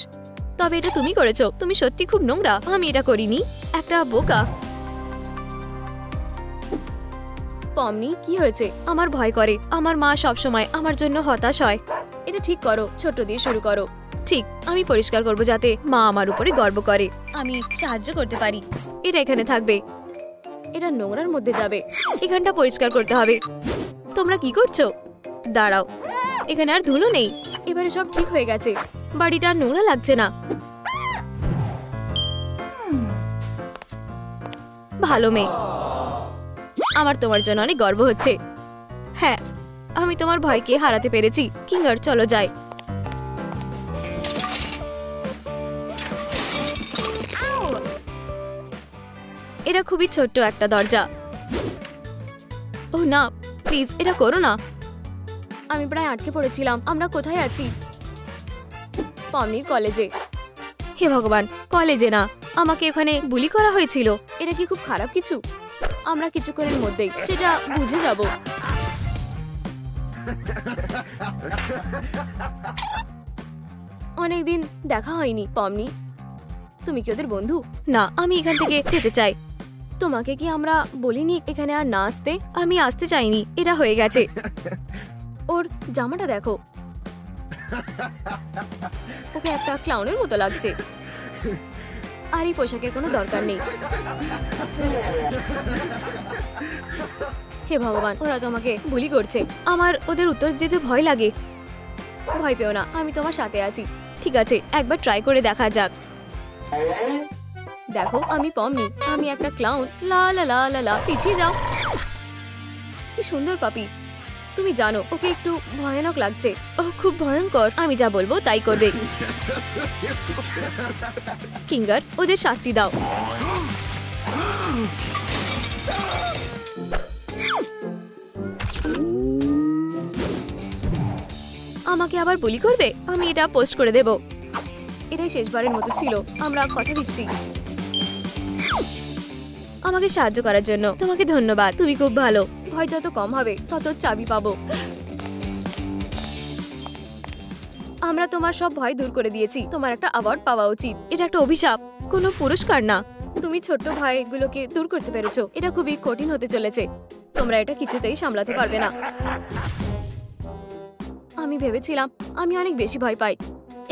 তবে এটা তুমি করেছো। তুমি সত্যি খুব নোংরা। আমি এটা করিনি। একটা বোকা। পমনি, কি হয়েছে? আমার ভয় করে। আমার মা সবসময় আমার জন্য হতাশ হয়। এটা ঠিক করো, ছোট দিয়ে শুরু করো। ঠিক, আমি পরিষ্কার করব যাতে মা আমার উপরে গর্ব করে। আমি সাহায্য করতে পারি। এটা এখানে থাকবে। এটা নোংরার মধ্যে যাবে। এখানটা পরিষ্কার করতে হবে। তোমরা কি করছো? দাঁড়াও, এখানে আর ধুলো নেই। এবারে সব ঠিক হয়ে গেছে। বাড়িটা আর নোংরা লাগছে না। ভালো মেয়ে। আমার তোমার জন্য অনেক গর্ব হচ্ছে। হ্যাঁ, আমি তোমার ভয়কে হারাতে পেরেছি। কিঙ্গার, চলো যাই। এটা খুবই ছোট্ট একটা দরজা। ও না, প্লিজ এটা করো না। আমি প্রায় আটকে পড়েছিলাম। আমরা কোথায় আছি? পমনির কলেজে। হে ভগবান, কলেজে না। আমাকে এখানে বুলি করা হয়েছিল। এটা কি খুব খারাপ কিছু? আমরা কিছুক্ষণের মধ্যেই সেটা বুঝে যাব। অনেকদিন দেখা হয়নি পমনি। তুমি কি ওদের বন্ধু? না, আমি এখান থেকে যেতে চাই। তোমাকে কি আমরা বলিনি এখানে আর না আসতে? আমি আসতে চাইনি, এটা হয়ে গেছে। ওর জামাটা দেখো, ওকে একটা ক্লাউনের মতো লাগছে। আর এই পোশাকের কোনো দরকার নেই। হে ভগবান, ওরা তোমাকে বুলি করছে। আমার ওদের উত্তর দিতে ভয় লাগে। ভয় পেও না, আমি তোমার সাথে আছি। ঠিক আছে, একবার ট্রাই করে দেখা যাক। দেখো, আমি পমনি, আমি একটা ক্লাউন। লা লা লা লা লা, পিছিয়ে যাও। কি সুন্দর পাপি। তুমি জানো ওকে একটু ভয়ানক লাগছে। ও খুব ভয়ঙ্কর। আমি যা বলবো তাই করবে। কিঙ্গার, ওদের শাস্তি দাও। আমাকে আবার বুলি করবে? আমি এটা পোস্ট করে দেব। এটাই শেষবারের মতো ছিল। আমরা কথা দিচ্ছি। আমাকে সাহায্য করার জন্য তোমাকে ধন্যবাদ। তুমি খুব ভালো। ভয় যত কম হবে তত চাবি পাবো। আমরা তোমার সব ভয় দূর করে দিয়েছি। তোমার একটা অ্যাওয়ার্ড পাওয়া উচিত। এটা একটা অভিশাপ, কোনো পুরস্কার না। তুমি ছোট্ট ভয়গুলোকে দূর করতে পেরেছো। এটা খুবই কঠিন হতে চলেছে। তোমরা এটা কিছুতেই সামলাতে পারবে না। আমি ভেবেছিলাম আমি অনেক বেশি ভয় পাই।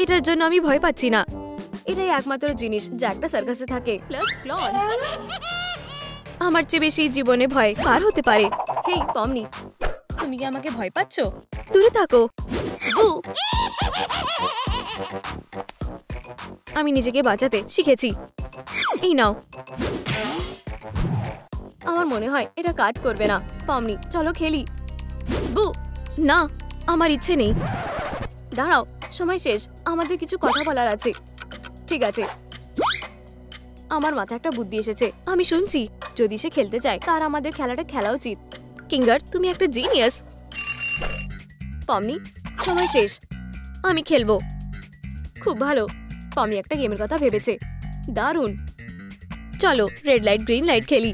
এটার জন্য আমি ভয় পাচ্ছি না। এটাই একমাত্র জিনিস যা একটা সার্কাসে থাকে, প্লাস ক্লনস। আমার চেয়ে বেশি জীবনে ভয় কার হতে পারে? হেই পমনি, তুমি কি আমাকে ভয় পাচ্ছ? দূরে থাকো। আমি নিজেকে বাঁচাতে শিখেছি। এই নাও। আমার মনে হয় এটা কাজ করবে না। পমনি, চলো খেলি। বু, না, আমার ইচ্ছে নেই। দাঁড়াও, সময় শেষ। আমাদের কিছু কথা বলার আছে। ঠিক আছে, আমার মাথায় একটা বুদ্ধি এসেছে। আমি শুনছি যদি সে খেলতে চায় তার আমাদের খেলাটা খেলা উচিত। কিঙ্গার, তুমি একটা জিনিয়াস। পমনি, সময় শেষ। আমি খেলবো। খুব ভালো। পমনি একটা গেমের কথা ভেবেছে। দারুণ। চলো রেড লাইট গ্রিন লাইট খেলি।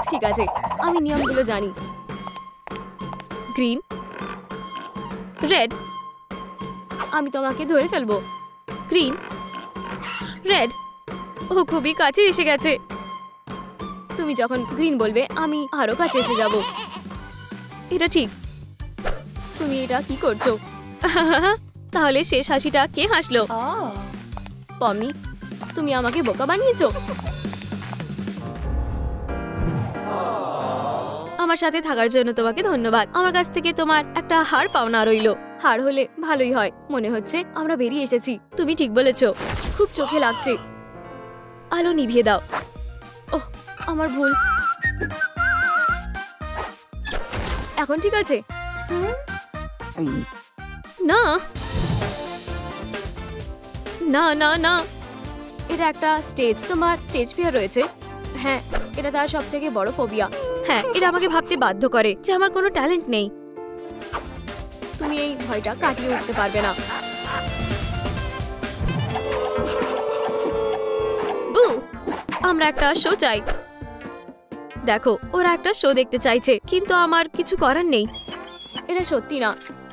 ঠিক আছে, আমি নিয়মগুলো জানি। Green, red. আমি তোমাকে ধরে ফেলবো। Green, red. ও খুবই কাছে এসে গেছে। তুমি যখন গ্রিন বলবে আমি আরো কাছে এসে যাব। এটা ঠিক। তুমি এটা কি করছো? তাহলে শেষ হাসিটা কে হাসলো? পমনি, তুমি আমাকে বোকা বানিয়েছো। আমার সাথে থাকার জন্য তোমাকে ধন্যবাদ। আমার কাছ থেকে তোমার একটা হার পাওনা রইলো। হার হলে ভালোই হয়। মনে হচ্ছে আমরা বেরিয়ে এসেছি। তুমি ঠিক বলেছো। খুব চোখে লাগছে। আলো নিভিয়ে দাও। ওহ, আমার ভুল। এখন ঠিক আছে? না না না না, এটা একটা স্টেজ। তোমার স্টেজ ফিয়ার রয়েছে? হ্যাঁ, এটা তার সব থেকে বড় ফোবিয়া। হ্যাঁ, এটা আমাকে ভাবতে বাধ্য করে যে আমার কোনো ট্যালেন্ট নেই। তুমি এই ভয়টা কাটিয়ে উঠতে পারবে না। বু, আমরা একটা শো চাই। দেখো, ওরা একটা শো দেখতে চাইছে, কিন্তু আমার কিছু করার নেই। এটা সত্যি না।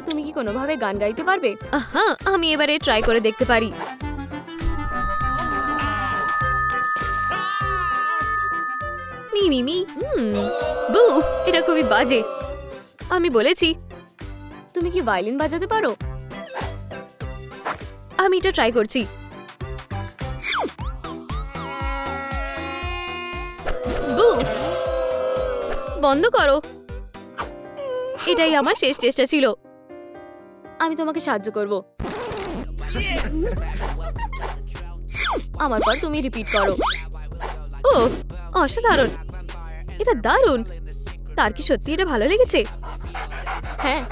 তুমি কি কোনোভাবে গান গাইতে পারবে? হ্যাঁ, আমি এবারে ট্রাই করে দেখতে পারি। Me me me. বু, এটা খুবই বাজে। আমি বলেছি। তুমি কি ভায়োলিন বাজাতে পারো? আমি এটা ট্রাই করছি। বু, বন্ধ করো। এটাই আমার শেষ চেষ্টা ছিল। আমি তোমাকে সাহায্য করব। আমার পর তুমি রিপিট করো। ও, অসাধারণ। এটা দারুণ। তার কি সত্যি এটা ভালো লেগেছে? হ্যাঁ।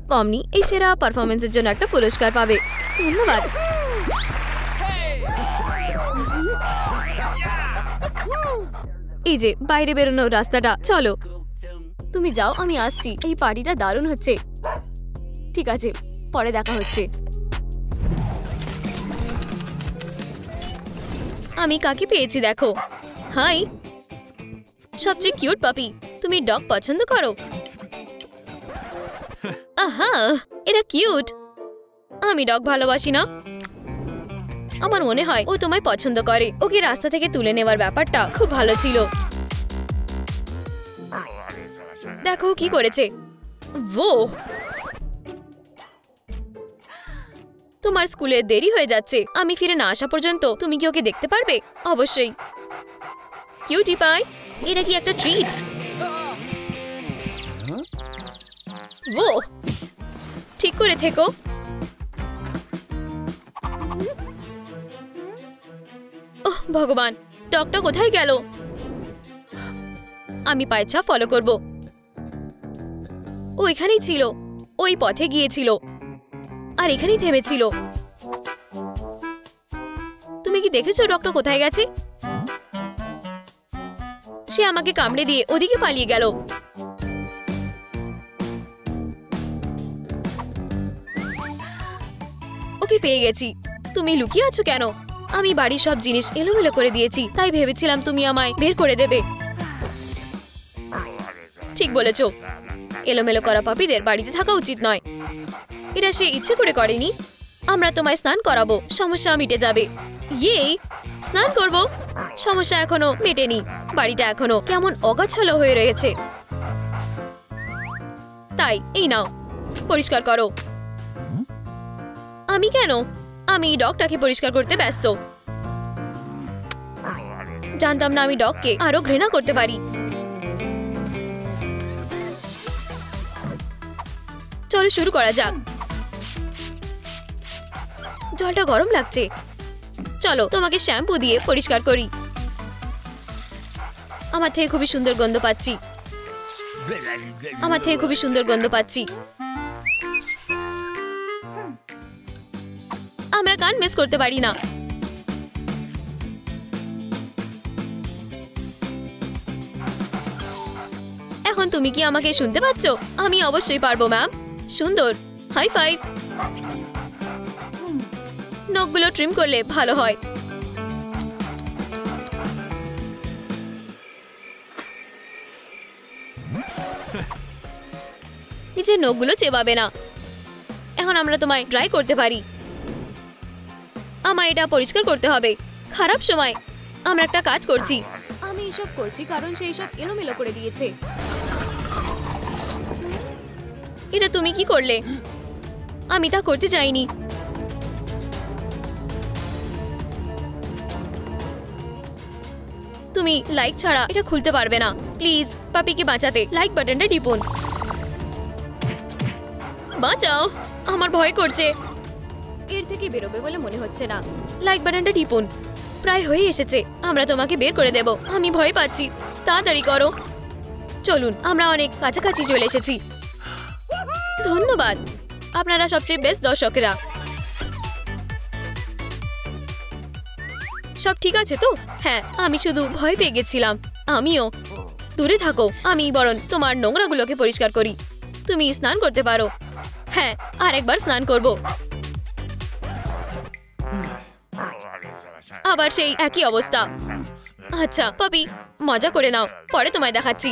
পমনি এই সেরা পারফরমেন্সের জন্য একটা পুরস্কার পাবে। ধন্যবাদ। এই যে বাইরে বেরোনোর রাস্তাটা। চলো, তুমি যাও, আমি আসছি। এই পার্টিটা দারুণ হচ্ছে। ঠিক আছে, পরে দেখা হচ্ছে। আমি কাকে পেয়েছি দেখো। হাই। সবচেয়ে কিউট পাপি। তুমি ডগ পছন্দ করো? আহা, এটা কিউট। আমি ডগ ভালোবাসি না। আমার মনে হয় ও তোমায় পছন্দ করে। ওকে রাস্তা থেকে তুলে নেওয়ার ব্যাপারটা খুব ভালো ছিল। দেখো কি করেছে। ও, তোমার স্কুলে দেরি হয়ে যাচ্ছে। আমি ফিরে না আসা পর্যন্ত তুমি কি ওকে দেখতে পারবে? অবশ্যই। কিউটি পাই, এটা কি একটা ট্রিট? ও, ঠিক করে থেকো। ওহ ভগবান, ডগটা কোথায় গেল? আমি পায়ের ছাপ ফলো করব। ও এখানেই ছিল। ওই পথে গিয়েছিল আর এখানেই থেমেছিল। তুমি কি দেখেছো ডগটা কোথায় গেছে? সে আমাকে কামড়ে দিয়ে ওদিকে পালিয়ে গেল। ওকে পেয়ে গেছি। তুমি লুকিয়ে আছো কেন? আমি বাড়ির সব জিনিস এলোমেলো করে দিয়েছি, তাই ভেবেছিলাম তুমি আমায় বের করে দেবে। ঠিক বলেছো, এলোমেলো করা পাপীদের বাড়িতে থাকা উচিত নয়। এটা সে ইচ্ছে করে করেনি। আমরা তোমায় স্নান করাবো, সমস্যা মিটে যাবে। ইয়ে, স্নান করব? সমস্যা এখনো মেটেনি। বাড়িটা এখনো কেমন অগাছালো হয়ে রয়েছে। তাই এই নাও, পরিষ্কার করো। আমি কেন? আমি ডগটাকে পরিষ্কার করতে ব্যস্ত। জানতাম না আমি ডগকে আরো ঘৃণা করতে পারি। চলো শুরু করা যাক। জলটা গরম লাগছে। চলো তোমাকে শ্যাম্পু দিয়ে পরিষ্কার করি। আমার থেকে খুবই সুন্দর গন্ধ পাচ্ছি। আমরা গান মিস করতে পারি না। এখন তুমি কি আমাকে শুনতে পাচ্ছ? আমি অবশ্যই পারবো ম্যাম। সুন্দর, হাই ফাইভ। নখগুলো ট্রিম করলে ভালো হয়। নিচের নখগুলো চেবাবে না। এখন আমরা তোমায় ড্রাই করতে পারি। আমায় এটা পরিষ্কার করতে হবে। খারাপ সময় আমরা একটা কাজ করছি। আমি এসব করছি কারণ সে এসব এলোমেলো করে দিয়েছে। এটা তুমি কি করলে? আমি তা করতে চাইনি। তুমি লাইক ছাড়া এটা খুলতে পারবে না। প্লিজ পাপিকে বাঁচাতে লাইক বাটনটা টিপুন। বাঁচাও, আমার ভয় করছে। এর থেকে বেরোবে বলে মনে হচ্ছে না। লাইক বাটনটা টিপুন। প্রায় হয়ে এসেছে। আমরা তোমাকে বের করে দেব। আমি ভয় পাচ্ছি। তাড়াতাড়ি করো। চলুন, আমরা অনেক কাছাকাছি চলে এসেছি। ধন্যবাদ, আপনারা সবচেয়ে বেস্ট দর্শকরা। সব ঠিক আছে তো? হ্যাঁ, আমি শুধু ভয় পেয়ে গেছিলাম। আমিও। দূরে থাকো, আমি বরং তোমার নোংরাগুলোকে পরিষ্কার করি। তুমি স্নান করতে পারো। হ্যাঁ, আর একবার স্নান করব। আবার সেই একই অবস্থা। আচ্ছা পাপি, মজা করে নাও, পরে তোমায় দেখাচ্ছি।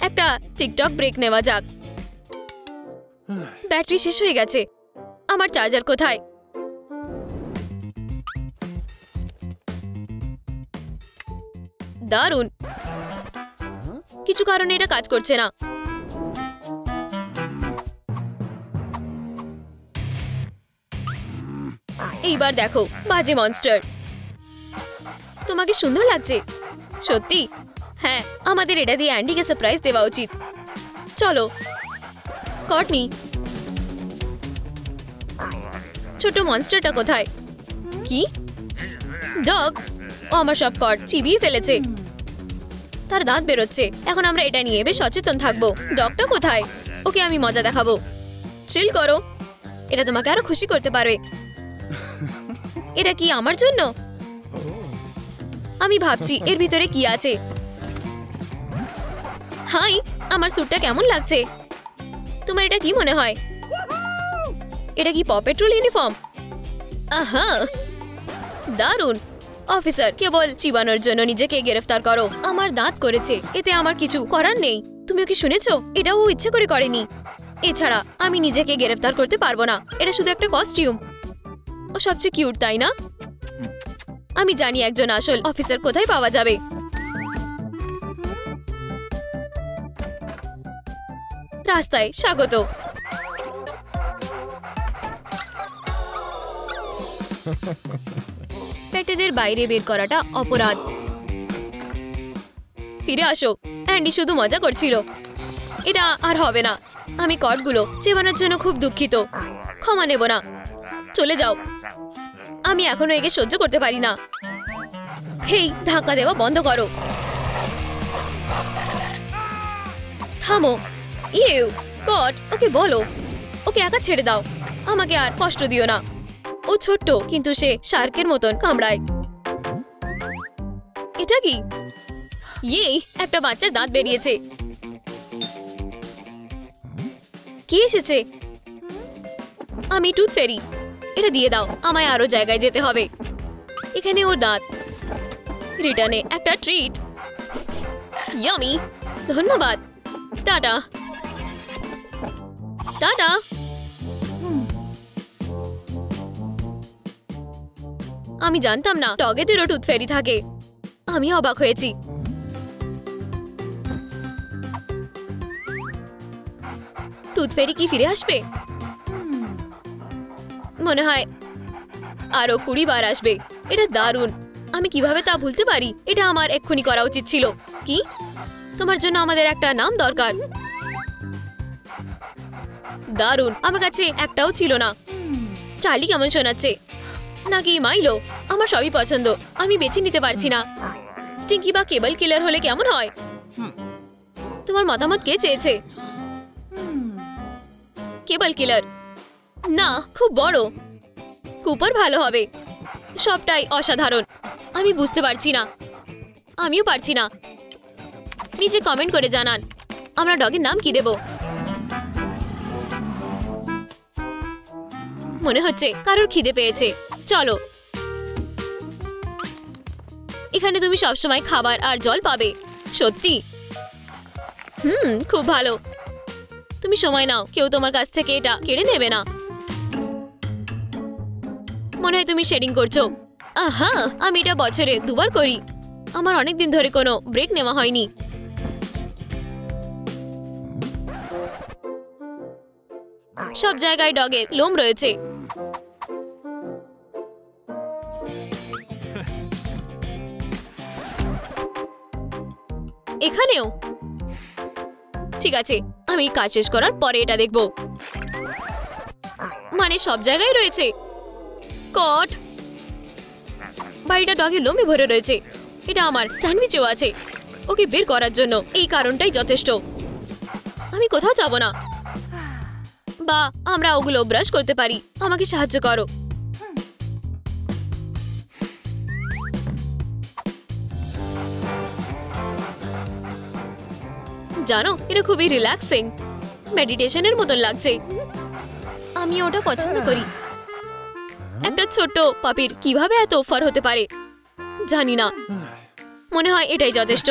একটা টিকটক ব্রেক নেওয়া যাক। ব্যাটারি শেষ হয়ে গেছে। আমার চার্জার কোথায়? দারুণ। কিছু কারণে এটা কাজ করছে না। এইবার দেখো, বাজে মনস্টার। তোমাকে সুন্দর লাগছে সত্যি? হ্যাঁ, আমাদের এটা দিয়ে অ্যান্ডিকে সারপ্রাইজ দেওয়া উচিত। চলো কর্টনি। ছোট মনস্টারটা কোথায়? কি ডগ? ও আমার সব কর্ট চিবিয়ে ফেলেছে। তার দাঁত বেরোচ্ছে। এখন আমরা এটা নিয়ে বেশ সচেতন থাকবো। ডগটা কোথায়? ওকে আমি মজা দেখাবো। চিল করো, এটা তোমাকে আরো খুশি করতে পারবে। এটা কি আমার জন্য? আমি ভাবছি এর ভিতরে কি আছে। হাই, আমার স্যুটটা কেমন লাগছে? তোমার এটা কি মনে হয়? এটা কি প পেট্রোল ইউনিফর্ম? আহা, দারুণ। অফিসার, কেবল চিবানোর জন্য নিজেকে গ্রেফতার করো। আমার দাঁত করেছে, এতে আমার কিছু করার নেই। তুমি ওকে শুনেছো? এটাও ও ইচ্ছে করে করেনি। এছাড়া আমি নিজেকে গ্রেফতার করতে পারবো না। এটা শুধু একটা কস্টিউম। ও সবচেয়ে কিউট, তাই না? আমি জানি একজন আসল অফিসার কোথায় পাওয়া যাবে। রাস্তায় স্বাগত। পেটেদের বাইরে বের করাটা অপরাধ। ফিরে আসো। অ্যান্ডি শুধু মজা করছিল। এটা আর হবে না। আমি কর্ডগুলো চেবানোর জন্য খুব দুঃখিত। ক্ষমা নেব না। চলে যাও। আমি এখনো একে সহ্য করতে পারি না। হেই, ধাক্কা দেওয়া বন্ধ করো। থামো। ইউ কট, ওকে বলো। ওকে একা ছেড়ে দাও। আমাকে আর কষ্ট দিও না। ও ছোট্ট, কিন্তু সে শার্কের মতন কামড়ায়। এটা কি? ইয়ে, একটা বাচ্চার দাঁত বেরিয়েছে। কি এসেছে? আমি টুথ ফেরি। এটা দিয়ে দাও, আমায় আরো জায়গায় যেতে হবে। এখানে ওর দাঁত। রিটার্নে একটা ট্রিট। ইয়ামি, ধন্যবাদ। Tata tata. আমি জানতাম না ডগেদেরও টুথ ফেরি থাকে। আমি অবাক হয়েছি। টুথ ফেরি কি ফিরে আসবে? মনে হয় আরো 20 বার আসবে। এটা দারুণ। আমি কিভাবে তা ভুলতে পারি? এটা আমার এক্ষুনি করা উচিত ছিল। কি? তোমার জন্য আমাদের একটা নাম দরকার। দারুণ। আমার কাছে একটাও ছিল না। চার্লি কেমন শোনাচ্ছে? নাকি মাইলো? আমার সবই পছন্দ। আমি বেছে নিতে পারছি না। স্টিঙ্কি বা কেবল কিলার হলে কেমন হয়? তোমার মতামত কে চেয়েছে? কেবল কিলার না, খুব বড়। কুপার ভালো হবে। সবটাই অসাধারণ। আমি বুঝতে পারছি না। আমিও পারছি না। নিচে কমেন্ট করে জানান আমরা ডগের নাম কি দেব। মনে হচ্ছে কারোর খিদে পেয়েছে। চলো। এখানে তুমি সবসময় খাবার আর জল পাবে। সত্যি? খুব ভালো। তুমি সময় নাও, কেউ তোমার কাছ থেকে এটা কেড়ে নেবে না। মনে হয় তুমি শেডিং করছো। আহা, আমি এটা বছরে 2 বার করি। আমার অনেক দিন ধরে কোনো ব্রেক নেওয়া হয়নি। সব জায়গায় ডগের লোম রয়েছে। এখানেও। ঠিক আছে, আমি কাজ শেষ করার পরে এটা দেখব। মানে সব জায়গায় রয়েছে। কট, বাড়িটা ডগের লোমে ভরে রয়েছে। এটা আমার স্যান্ডউইচেও আছে। ওকে বের করার জন্য এই কারণটাই যথেষ্ট। আমি কোথাও যাব না। বা আমরা ওগুলো ব্রাশ করতে পারি। আমাকে সাহায্য করো। জানো, এটা খুবই রিল্যাক্সিং। মেডিটেশনের মতন লাগছে। আমি ওটা পছন্দ করি। একটা ছোট্ট পাপির কিভাবে এত ফার হতে পারে জানি না। মনে হয় এটাই যথেষ্ট।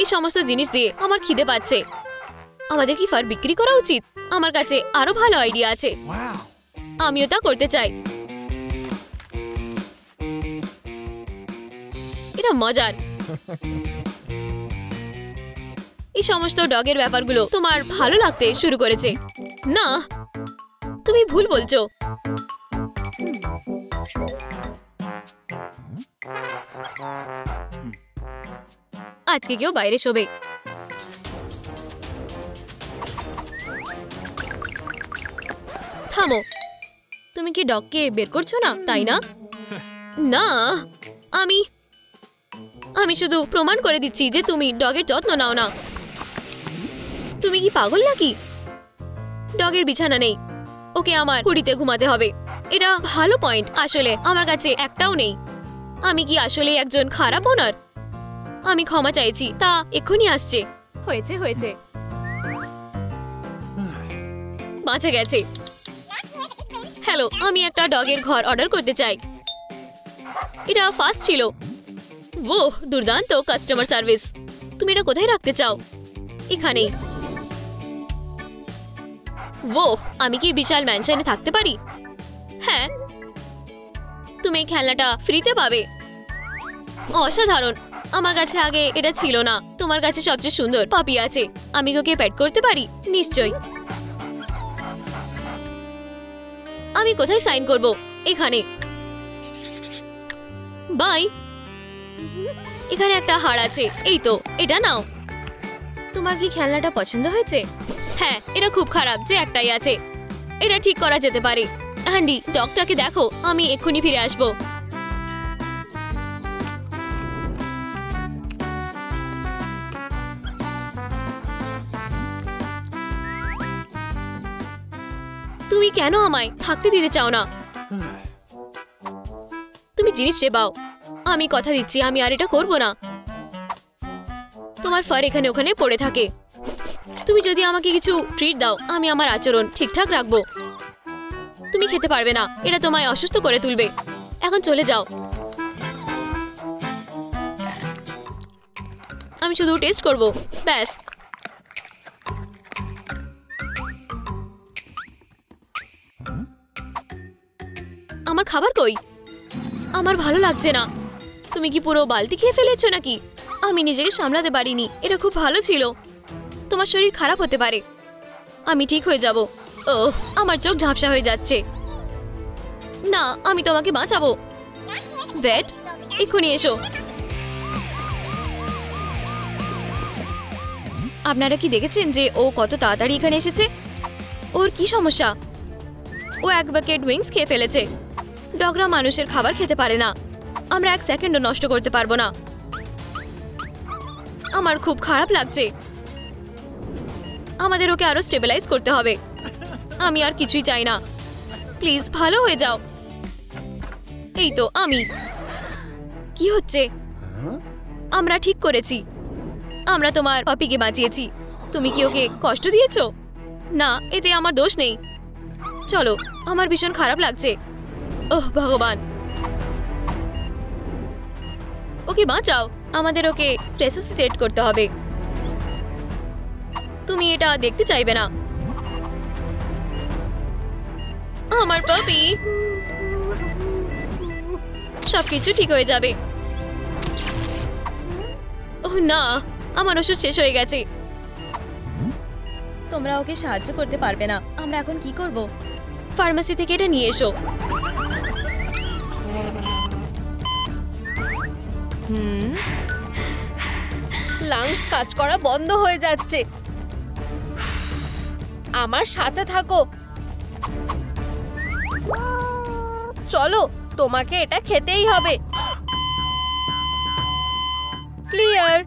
এই সমস্ত জিনিস দিয়ে আমার খিদে পাচ্ছে। আমাদের কি ফার বিক্রি করা উচিত? আমার কাছে আরো ভালো আইডিয়া আছে। আমিও তা করতে চাই। এটা মজার। এই সমস্ত ডগের ব্যাপারগুলো তোমার ভালো লাগতে শুরু করেছে। না, তুমি ভুল বলছো। আজকে কেউ বাইরে শোবে। থামো। তুমি কি ডগকে বের করছো না, তাই না? না, আমি শুধু প্রমাণ করে দিচ্ছি যে তুমি ডগের যত্ন নাও না। তুমি কি পাগল নাকি? ডগের বিছানা নেই। ওকে আমার কুড়িতে ঘুমাতে হবে। এটা ভালো পয়েন্ট। আসলে আমার কাছে একটাও নেই। আমি কি আসলে একজন খারাপ ওনার? আমি ক্ষমা চাইছি। তা এক্ষুনি আসছে। হয়েছে হয়েছে। বাঁচে গেছে। হ্যালো, আমি একটা ডগের ঘর অর্ডার করতে চাই। এটা ফাস্ট ছিল। ওহ, দুর্দান্ত কাস্টমার সার্ভিস। তুমি এটা কোথায় রাখতে চাও? এখানেই। ওহ, আমি কি বিশাল ম্যানশনে থাকতে পারি? হ্যাঁ। তুমি এই খেলনাটা ফ্রিতে পাবে। অসাধারণ। আমার কাছে আগে এটা ছিল না। তোমার কাছে সবচেয়ে সুন্দর পাপি আছে। আমি ওকে পেট করতে পারি? নিশ্চয়ই। আমি কোথায় সাইন করব? এখানে। বাই। এখানে একটা হাড় আছে। এই তো, এটা নাও। তোমার কি খেলনাটা পছন্দ হয়েছে? হ্যাঁ, এটা খুব খারাপ যে একটাই আছে। এটা ঠিক করা যেতে পারে। অ্যান্ডি, ডগটাকে দেখো। আমি এক্ষুনি ফিরে আসবো। তুমি কেন আমায় থাকতে দিতে চাও না? তুমি জিনিস চেবাও। আমি কথা দিচ্ছি আমি আর এটা করব না। তোমার ফার এখানে ওখানে পড়ে থাকে। তুমি যদি আমাকে কিছু ট্রিট দাও, আমি আমার আচরণ ঠিকঠাক রাখবো। তুমি খেতে পারবে না, এটা তোমায় অসুস্থ করে তুলবে। এখন চলে যাও। আমি শুধু টেস্ট করব, ব্যাস। আমার খাবার কই? আমার ভালো লাগছে না। তুমি কি পুরো বালতি খেয়ে ফেলেছো নাকি? আমি নিজেকে সামলাতে পারিনি। এটা খুব ভালো ছিল। তোমার শরীর খারাপ হতে পারে। আমি ঠিক হয়ে যাব। ওহ, আমার চোখ ঝাপসা হয়ে যাচ্ছে। না, আমি তোমাকে বাঁচাবো। ভেট, এক্ষুনি এসো। আপনারা কি দেখেছেন যে ও কত তাড়াতাড়ি এখানে এসেছে? ওর কি সমস্যা? ও এক বাকেট উইংস খেয়ে ফেলেছে। ডগরা মানুষের খাবার খেতে পারে না। আমরা এক সেকেন্ডও নষ্ট করতে পারবো না। আমার খুব খারাপ লাগছে। আমাদের ওকে আরো স্টেবিলাইজ করতে হবে। আমি আর কিছুই চাই না। প্লিজ ভালো হয়ে যাও। এই তো আমি। কি হচ্ছে? আমরা ঠিক করেছি। আমরা তোমার পাপিকে বাঁচিয়েছি। তুমি কি ওকে কষ্ট দিয়েছো? না, এতে আমার দোষ নেই। চলো, আমার ভীষণ খারাপ লাগছে। ওহ ভগবান, ওকে বাঁচাও। আমাদের ওকে রেসিসিটেট করতে হবে। তুমি এটা দেখতে চাইবে না। আমার পাপি। সবকিছু ঠিক হয়ে যাবে। ওহ না, আমার ওষুধ শেষ হয়ে গেছে। তোমরা ওকে সাহায্য করতে পারবে না। আমরা এখন কি করব? ফার্মেসি থেকে এটা নিয়ে এসো। লাংস কাজ করা বন্ধ হয়ে যাচ্ছে। আমার সাথে থাকো। চলো, তোমাকে এটা খেতেই হবে। ক্লিয়ার।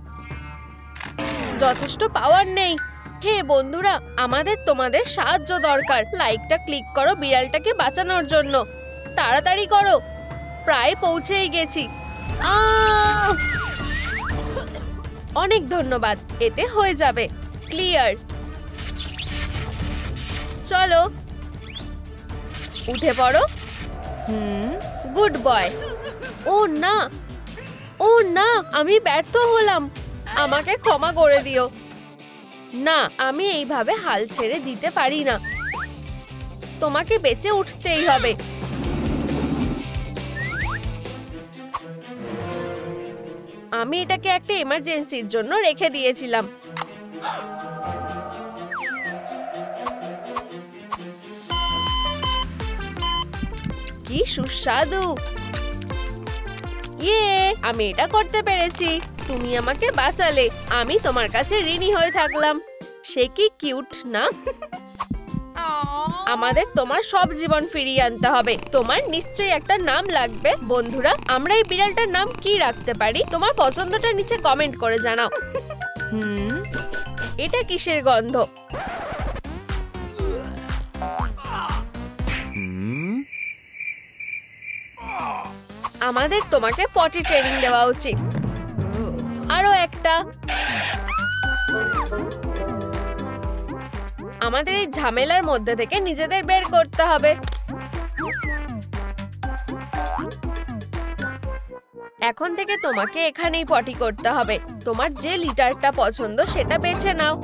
যথেষ্ট পাওয়ার নেই। হে বন্ধুরা, আমাদের তোমাদের সাহায্য দরকার। লাইকটা ক্লিক করো বিড়ালটাকে বাঁচানোর জন্য। তাড়াতাড়ি করো, প্রায় পৌঁছেই গেছি। অনেক ধন্যবাদ, এতে হয়ে যাবে। ক্লিয়ার। চলো, উঠে পড়ো। Good boy. ও না, ও না, আমি ব্যর্থ হলাম। আমাকে ক্ষমা করে দিও। না, আমি এইভাবে হাল ছেড়ে দিতে পারি না। তোমাকে বেঁচে উঠতেই হবে। আমি এটাকে একটা এমার্জেন্সির জন্য রেখে দিয়েছিলাম। কি সুস্বাদু। ইয়ে, আমি এটা করতে পেরেছি। তুমি আমাকে বাঁচালে। আমি তোমার কাছে ঋণী হয়ে থাকলাম। সে কি কিউট না? আমাদের তোমার সব জীবন ফিরিয়ে আনতে হবে। তোমার নিশ্চয়ই একটা নাম লাগবে। বন্ধুরা, আমরা এই বিড়ালটার নাম কি রাখতে পারি? তোমার পছন্দটা নিচে কমেন্ট করে জানাও। এটা কিসের গন্ধ? আমাদের তোমাকে পটি ট্রেনিং দেওয়া উচিত। আরো একটা। আমাদের এই ঝামেলার মধ্যে থেকে নিজেদের বের করতে হবে। এখন থেকে তোমাকে এখানেই পটি করতে হবে। তোমার যে লিটারটা পছন্দ সেটা বেছে নাও।